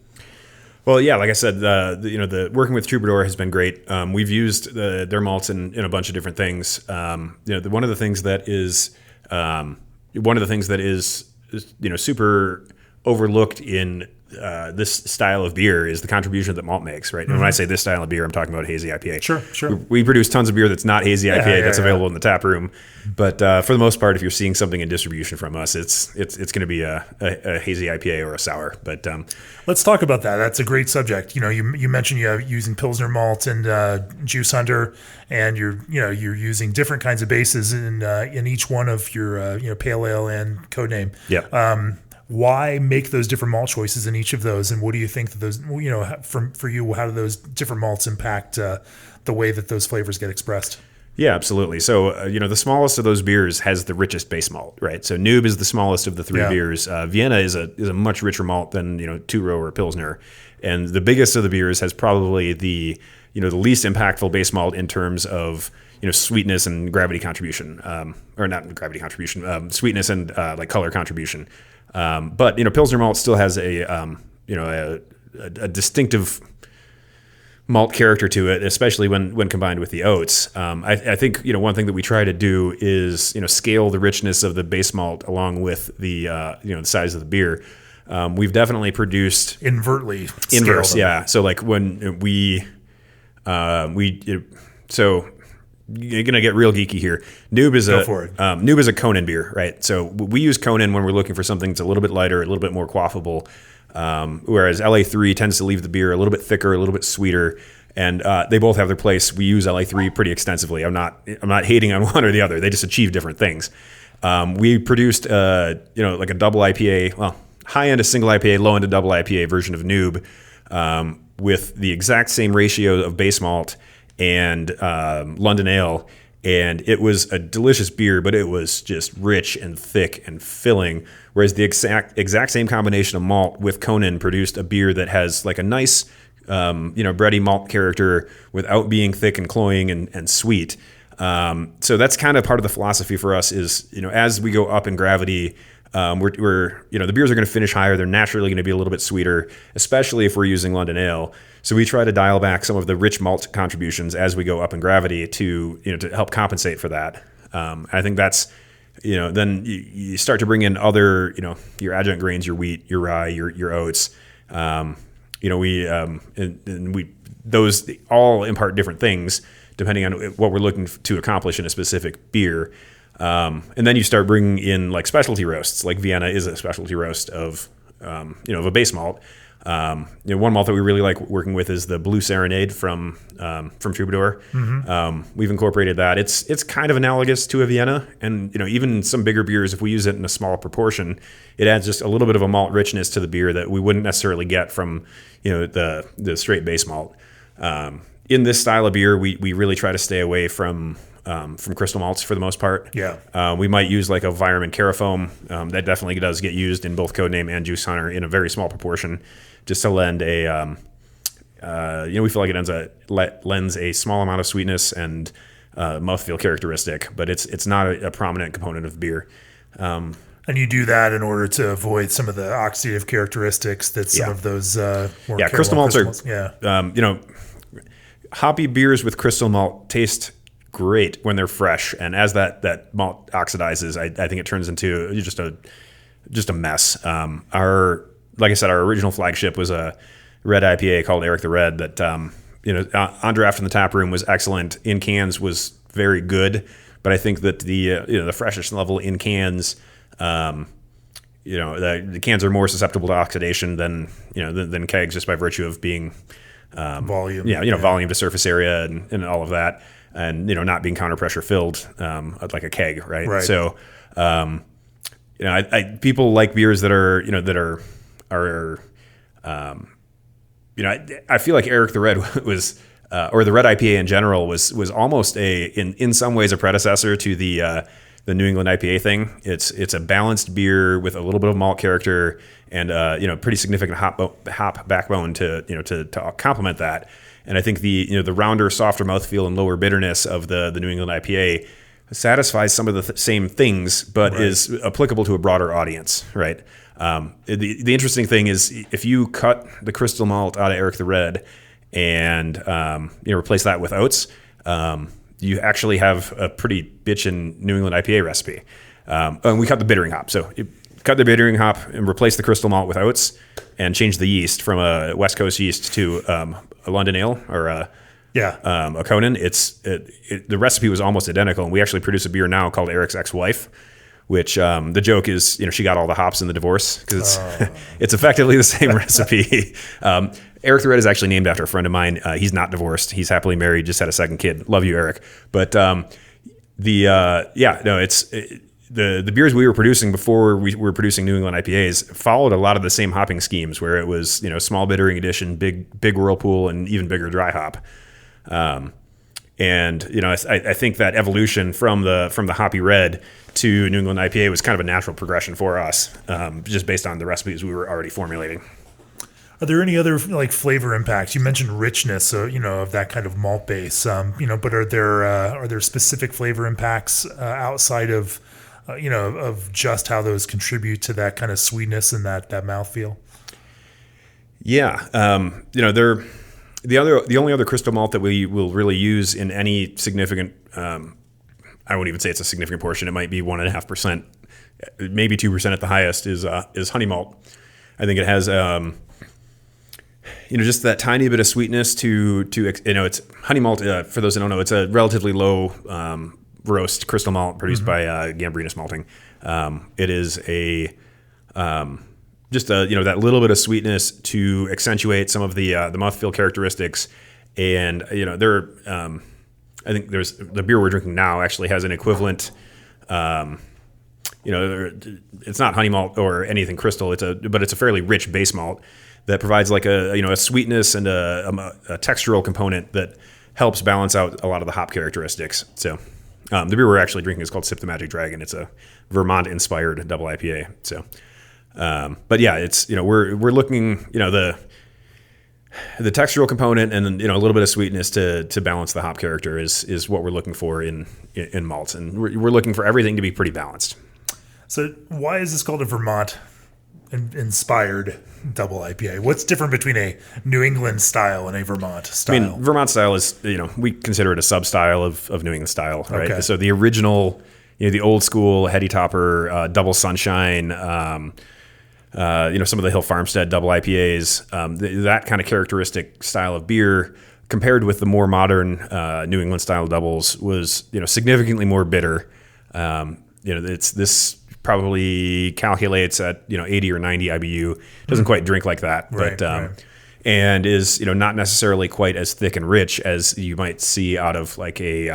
Well, yeah, like I said, the working with Troubadour has been great. We've used their malts in a bunch of different things. One of the things that is super overlooked in this style of beer is the contribution that malt makes, right? And when I say this style of beer, I'm talking about Hazy IPA. Sure. We produce tons of beer that's not Hazy IPA that's available in the tap room, but for the most part, if you're seeing something in distribution from us, it's going to be a Hazy IPA or a sour. But let's talk about that. That's a great subject. You mentioned you're using Pilsner malt and Juice Hunter, and you're using different kinds of bases in each one of your pale ale and Codename. Yeah. Why make those different malt choices in each of those, and what do you think that those, for you, how do those different malts impact the way that those flavors get expressed? Yeah, absolutely. So, the smallest of those beers has the richest base malt, right? So Noob is the smallest of the three beers. Vienna is a much richer malt than, Two-Row or Pilsner. And the biggest of the beers has probably the least impactful base malt in terms of, sweetness and gravity contribution, or not gravity contribution, sweetness and like color contribution. But Pilsner malt still has a distinctive malt character to it, especially when combined with the oats. I think one thing that we try to do is scale the richness of the base malt along with the the size of the beer. We've definitely produced inverse, yeah. So like when so you're gonna get real geeky here. Noob is a Conan beer, right? So we use Conan when we're looking for something that's a little bit lighter, a little bit more quaffable. Whereas LA3 tends to leave the beer a little bit thicker, a little bit sweeter, and they both have their place. We use LA3 pretty extensively. I'm not hating on one or the other. They just achieve different things. We produced like a double IPA, well, high end a single IPA, low end a double IPA version of Noob, with the exact same ratio of base malt and London Ale, and it was a delicious beer, but it was just rich and thick and filling. Whereas the exact same combination of malt with Conan produced a beer that has like a nice, bready malt character without being thick and cloying and sweet. So that's kind of part of the philosophy for us is, as we go up in gravity, we're the beers are going to finish higher. They're naturally going to be a little bit sweeter, especially if we're using London Ale. So we try to dial back some of the rich malt contributions as we go up in gravity to help compensate for that. I think that's, then you start to bring in other, your adjunct grains, your wheat, your rye, your oats. We those all impart different things depending on what we're looking to accomplish in a specific beer. And then you start bringing in like specialty roasts, like Vienna is a specialty roast of a base malt. One malt that we really like working with is the Blue Serenade from Troubadour. We've incorporated that. It's kind of analogous to a Vienna, and even some bigger beers, if we use it in a small proportion, it adds just a little bit of a malt richness to the beer that we wouldn't necessarily get from the straight base malt. In this style of beer, we really try to stay away from crystal malts for the most part. Yeah. We might use like a Vyroman Carafoam. That definitely does get used in both Codename and Juice Hunter in a very small proportion, just to lend a, we feel like it lends a small amount of sweetness and mouthfeel characteristic, but it's not a prominent component of the beer. And you do that in order to avoid some of the oxidative characteristics that some of those more crystal malts are. Yeah. Hoppy beers with crystal malt taste great when they're fresh, and as that malt oxidizes, I think it turns into just a mess. Like I said, our original flagship was a red IPA called Eric the Red that on draft in the tap room was excellent. In cans was very good, but I think that the freshness level in cans, the cans are more susceptible to oxidation than kegs, just by virtue of being volume. Volume to surface area and all of that. And not being counter pressure filled like a keg, right? Right. So, people like beers that are I feel like Eric the Red was, or the Red IPA in general was almost in some ways a predecessor to the New England IPA thing. It's a balanced beer with a little bit of malt character and pretty significant hop backbone to complement that. And I think the rounder, softer mouthfeel and lower bitterness of the New England IPA satisfies some of the same things, but is applicable to a broader audience, right? The interesting thing is if you cut the crystal malt out of Eric the Red and replace that with oats, you actually have a pretty bitchin' New England IPA recipe. And we cut the bittering hop, so you cut the bittering hop and replace the crystal malt with oats, and change the yeast from a West Coast yeast to a London ale or a Conan. The recipe was almost identical, and we actually produce a beer now called Eric's Ex-Wife, which the joke is she got all the hops in the divorce because it's effectively the same recipe. Eric the Red is actually named after a friend of mine. He's not divorced. He's happily married. Just had a second kid. Love you, Eric. But the beers we were producing before we were producing New England IPAs followed a lot of the same hopping schemes, where it was small bittering addition, big whirlpool, and even bigger dry hop. I think that evolution from the hoppy red to New England IPA was kind of a natural progression for us, just based on the recipes we were already formulating. Are there any other flavor impacts? You mentioned richness, of that kind of malt base, but are there specific flavor impacts outside of just how those contribute to that kind of sweetness and that mouthfeel? Yeah. The only other crystal malt that we will really use in any significant, I won't even say it's a significant portion. It might be 1.5%, maybe 2% at the highest is honey malt. I think it has, just that tiny bit of sweetness it's honey malt. For those that don't know, it's a relatively low, roast crystal malt produced by Gambrinus Malting. It is that little bit of sweetness to accentuate some of the mouthfeel characteristics, and I think there's the beer we're drinking now actually has an equivalent. It's not honey malt or anything crystal. But it's a fairly rich base malt that provides a sweetness and a textural component that helps balance out a lot of the hop characteristics. So. The beer we're actually drinking is called Sip the Magic Dragon. It's a Vermont-inspired double IPA. So, but yeah, it's we're looking the textural component and then a little bit of sweetness to balance the hop character is what we're looking for in malts, and we're looking for everything to be pretty balanced. So, why is this called a Vermont inspired double IPA? What's different between a New England style and a Vermont style? I mean, Vermont style is, we consider it a sub-style of New England style, right? Okay. So the original, the old school Heady Topper, Double Sunshine, some of the Hill Farmstead double IPAs, that kind of characteristic style of beer compared with the more modern New England style doubles was, significantly more bitter. It's this probably calculates at 80 or 90 IBU. Doesn't quite drink like that, Right, but right. and is not necessarily quite as thick and rich as you might see out of like a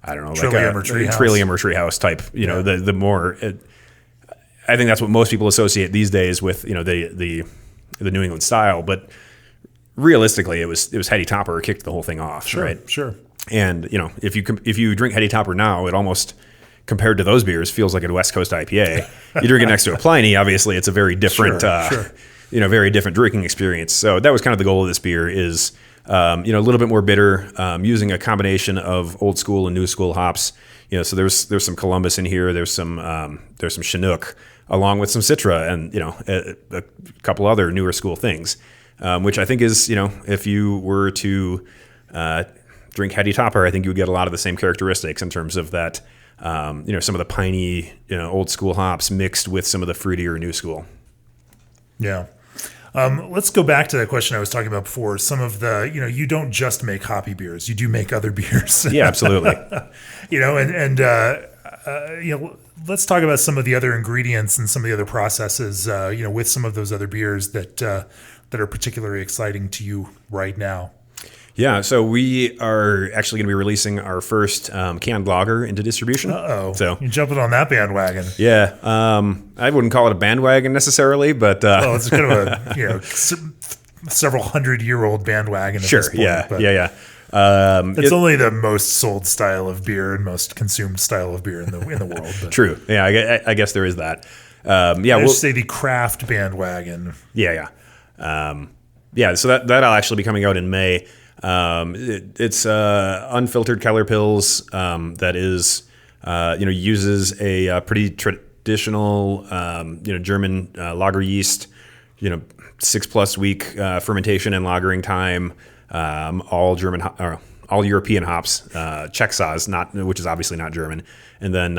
I don't know, Trillium or like a Treehouse. Trillium or Treehouse type. The more. I think that's what most people associate these days with the New England style, but realistically, it was Heady Topper kicked the whole thing off, right? Sure. And if you drink Heady Topper now, it almost, compared to those beers, feels like a West Coast IPA. You drink it next to a Pliny, obviously, it's a very different, Sure. Very different drinking experience. So that was kind of the goal of this beer is, a little bit more bitter, using a combination of old school and new school hops. So there's some Columbus in here. There's some Chinook, along with some Citra and a couple other newer school things, which I think is if you were to drink Heady Topper, I think you would get a lot of the same characteristics in terms of that. Some of the piney old school hops mixed with some of the fruitier new school. Yeah. Let's go back to that question I was talking about before. Some of the, you don't just make hoppy beers. You do make other beers. Yeah, absolutely. Let's talk about some of the other ingredients and some of the other processes, with some of those other beers that are particularly exciting to you right now. Yeah, so we are actually going to be releasing our first canned lager into distribution. Uh-oh. So you're jumping on that bandwagon. yeah, I wouldn't call it a bandwagon necessarily, but Well, it's kind of a several 100-year-old bandwagon. At sure, this point, yeah. It's only the most sold style of beer and most consumed style of beer in the world. But True. Yeah, I guess there is that. we'll say the craft bandwagon. Yeah. So that'll actually be coming out in May. It's unfiltered Keller Pils that is uses a pretty traditional German lager yeast, 6+ week fermentation and lagering time, all European hops, Czech Saaz, which is obviously not German, and then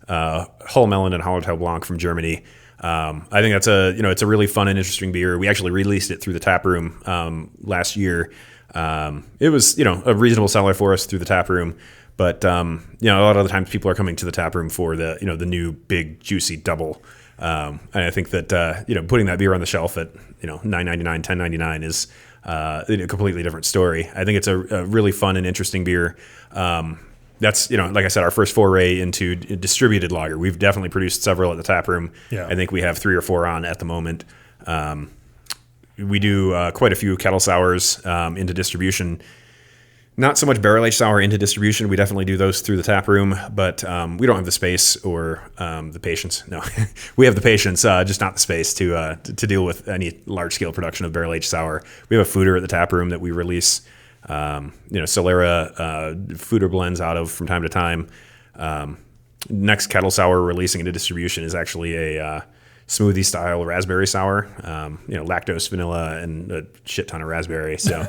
Hull Melon and Hallertau Blanc from Germany. I think that's it's a really fun and interesting beer. We actually released it through the tap room last year. It was a reasonable seller for us through the tap room, but a lot of the times people are coming to the tap room for the the new big juicy double. And I think that putting that beer on the shelf at $9.99, $10.99 is a completely different story. I think it's a really fun and interesting beer. That's, like I said, our first foray into distributed lager. We've definitely produced several at the tap room. Yeah. I think we have 3 or 4 on at the moment. We do quite a few kettle sours into distribution. Not so much barrel-aged sour into distribution. We definitely do those through the tap room, but we don't have the space or the patience. No, we have the patience, just not the space to deal with any large-scale production of barrel-aged sour. We have a fooder at the tap room that we release Solera fooder blends out of from time to time. Next kettle sour we're releasing into distribution is actually a smoothie style raspberry sour, lactose, vanilla, and a shit ton of raspberry. So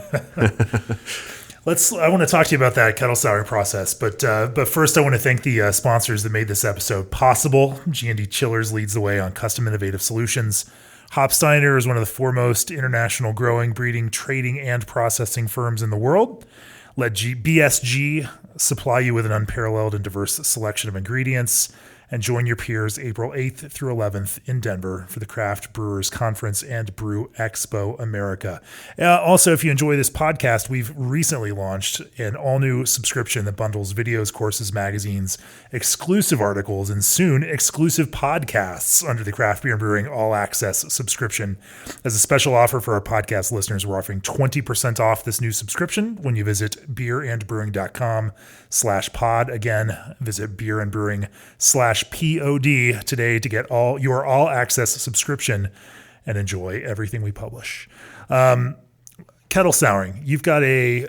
I want to talk to you about that kettle sour process, but first I want to thank the sponsors that made this episode possible. G&D Chillers leads the way on custom innovative solutions. Hopsteiner is one of the foremost international growing, breeding, trading, and processing firms in the world. Let BSG supply you with an unparalleled and diverse selection of ingredients. And join your peers April 8th through 11th in Denver for the Craft Brewers Conference and Brew Expo America. Also, if you enjoy this podcast, we've recently launched an all-new subscription that bundles videos, courses, magazines, exclusive articles, and soon exclusive podcasts under the Craft Beer and Brewing All Access subscription. As a special offer for our podcast listeners, we're offering 20% off this new subscription when you visit beerandbrewing.com/pod. Again, visit beerandbrewing/pod today to get your all access subscription and enjoy everything we publish. Kettle souring. You've got a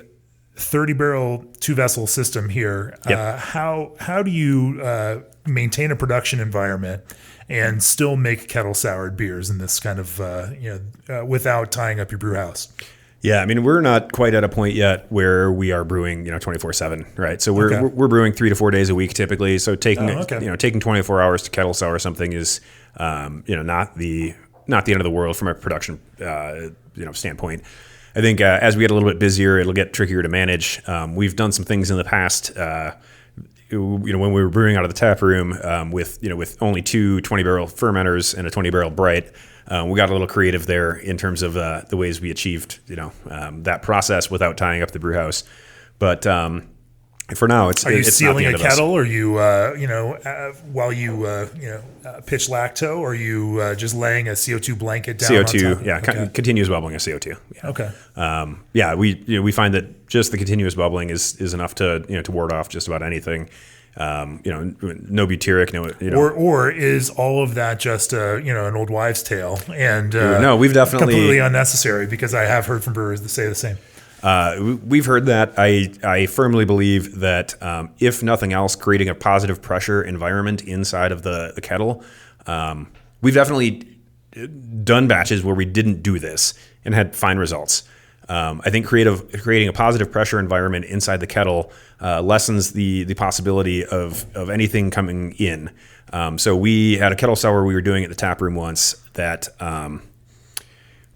30-barrel 2-vessel system here. Yep. How do you maintain a production environment and still make kettle soured beers in this kind of without tying up your brew house? Yeah, I mean, we're not quite at a point yet where we are brewing, 24/7, right? So we're brewing 3 to 4 days a week typically. So taking 24 hours to kettle sour something is, not the end of the world from a production, standpoint. I think as we get a little bit busier, it'll get trickier to manage. We've done some things in the past, when we were brewing out of the tap room with only two 20-barrel fermenters and a 20-barrel bright, we got a little creative there in terms of the ways we achieved that process without tying up the brew house. But for now, it's Are you it's sealing not a the end of us. kettle? Or are you while you pitch lacto? Or are you just laying a CO2 blanket down? CO2, on top? yeah, Okay. continuous bubbling of CO2. Yeah. Okay. We find that just the continuous bubbling is enough to ward off just about anything. No butyric, Or is all of that just an old wives' tale and no, we've definitely completely unnecessary? Because I have heard from brewers that say the same. We've heard that. I firmly believe that if nothing else, creating a positive pressure environment inside of the kettle. We've definitely done batches where we didn't do this and had fine results. I think creating a positive pressure environment inside the kettle lessens the possibility of anything coming in. So we had a kettle sour we were doing at the tap room once that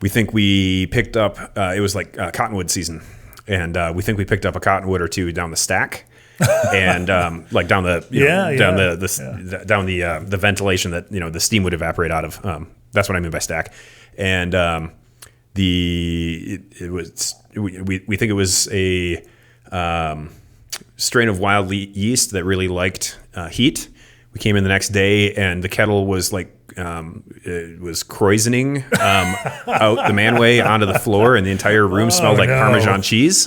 we think we picked up. It was like cottonwood season, and we think we picked up a cottonwood or two down the stack, and like down the down the ventilation that the steam would evaporate out of. That's what I mean by stack, and we think it was a strain of wild yeast that really liked heat. We came in the next day and the kettle was like it was croisoning out the manway onto the floor, and the entire room smelled like Parmesan cheese.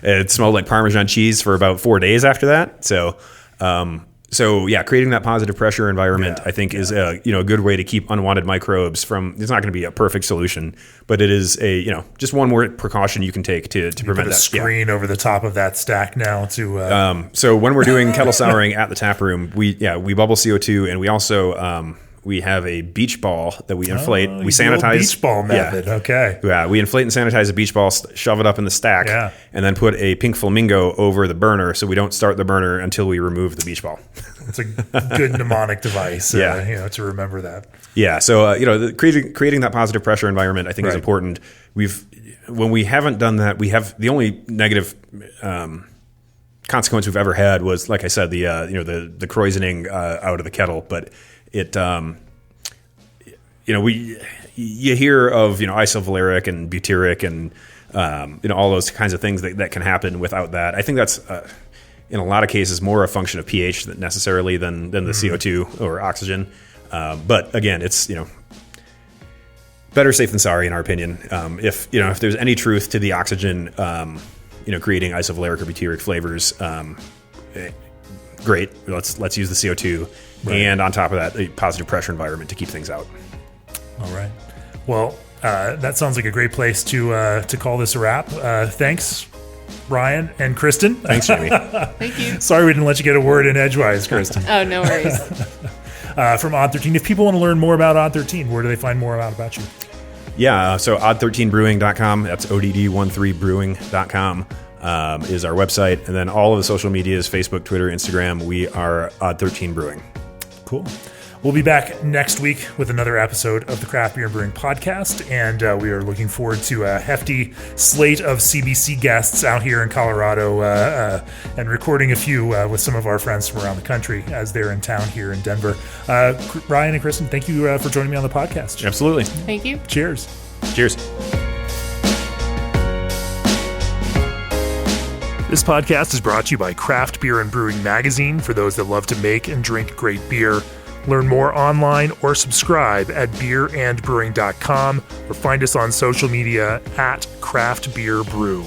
It smelled like Parmesan cheese for about 4 days after that. So yeah, creating that positive pressure environment, I think, is a good way to keep unwanted microbes from. It's not going to be a perfect solution, but it is just one more precaution you can take to prevent Put a that. screen over the top of that stack now to. So when we're doing kettle souring at the tap room, we bubble CO2, and we also we have a beach ball that we inflate. We sanitize. Beach ball method. Okay. Yeah, we inflate and sanitize a beach ball, shove it up in the stack, and then put a pink flamingo over the burner so we don't start the burner until we remove the beach ball. It's a good mnemonic device, to remember that. Yeah, so creating that positive pressure environment, I think, is important. When we haven't done that, we have the only negative consequence we've ever had was, like I said, the croisoning out of the kettle, but it you hear of isovaleric and butyric and all those kinds of things that can happen without that. I think that's in a lot of cases more a function of pH necessarily than the CO2 or oxygen. But again, it's better safe than sorry in our opinion. If there's any truth to the oxygen creating isovaleric or butyric flavors, great. Let's use the CO2. And on top of that, a positive pressure environment to keep things out. All right. Well, that sounds like a great place to call this a wrap. Thanks, Ryan and Kristin. Thanks, Jamie. Thank you. Sorry we didn't let you get a word in edgewise, Kristin. Oh, no worries. From Odd13. If people want to learn more about Odd13, where do they find more about you? Yeah, so odd13brewing.com. That's ODD13brewing.com. Is our website, and then all of the social medias, Facebook, Twitter, Instagram, we are Odd13 Brewing. Cool. We'll be back next week with another episode of the Craft Beer and Brewing Podcast, and we are looking forward to a hefty slate of CBC guests out here in Colorado and recording a few with some of our friends from around the country as they're in town here in Denver. Ryan and Kristin, thank you for joining me on the podcast. Absolutely. Thank you. Cheers. Cheers. This podcast is brought to you by Craft Beer and Brewing Magazine for those that love to make and drink great beer. Learn more online or subscribe at beerandbrewing.com or find us on social media at Craft Beer Brew.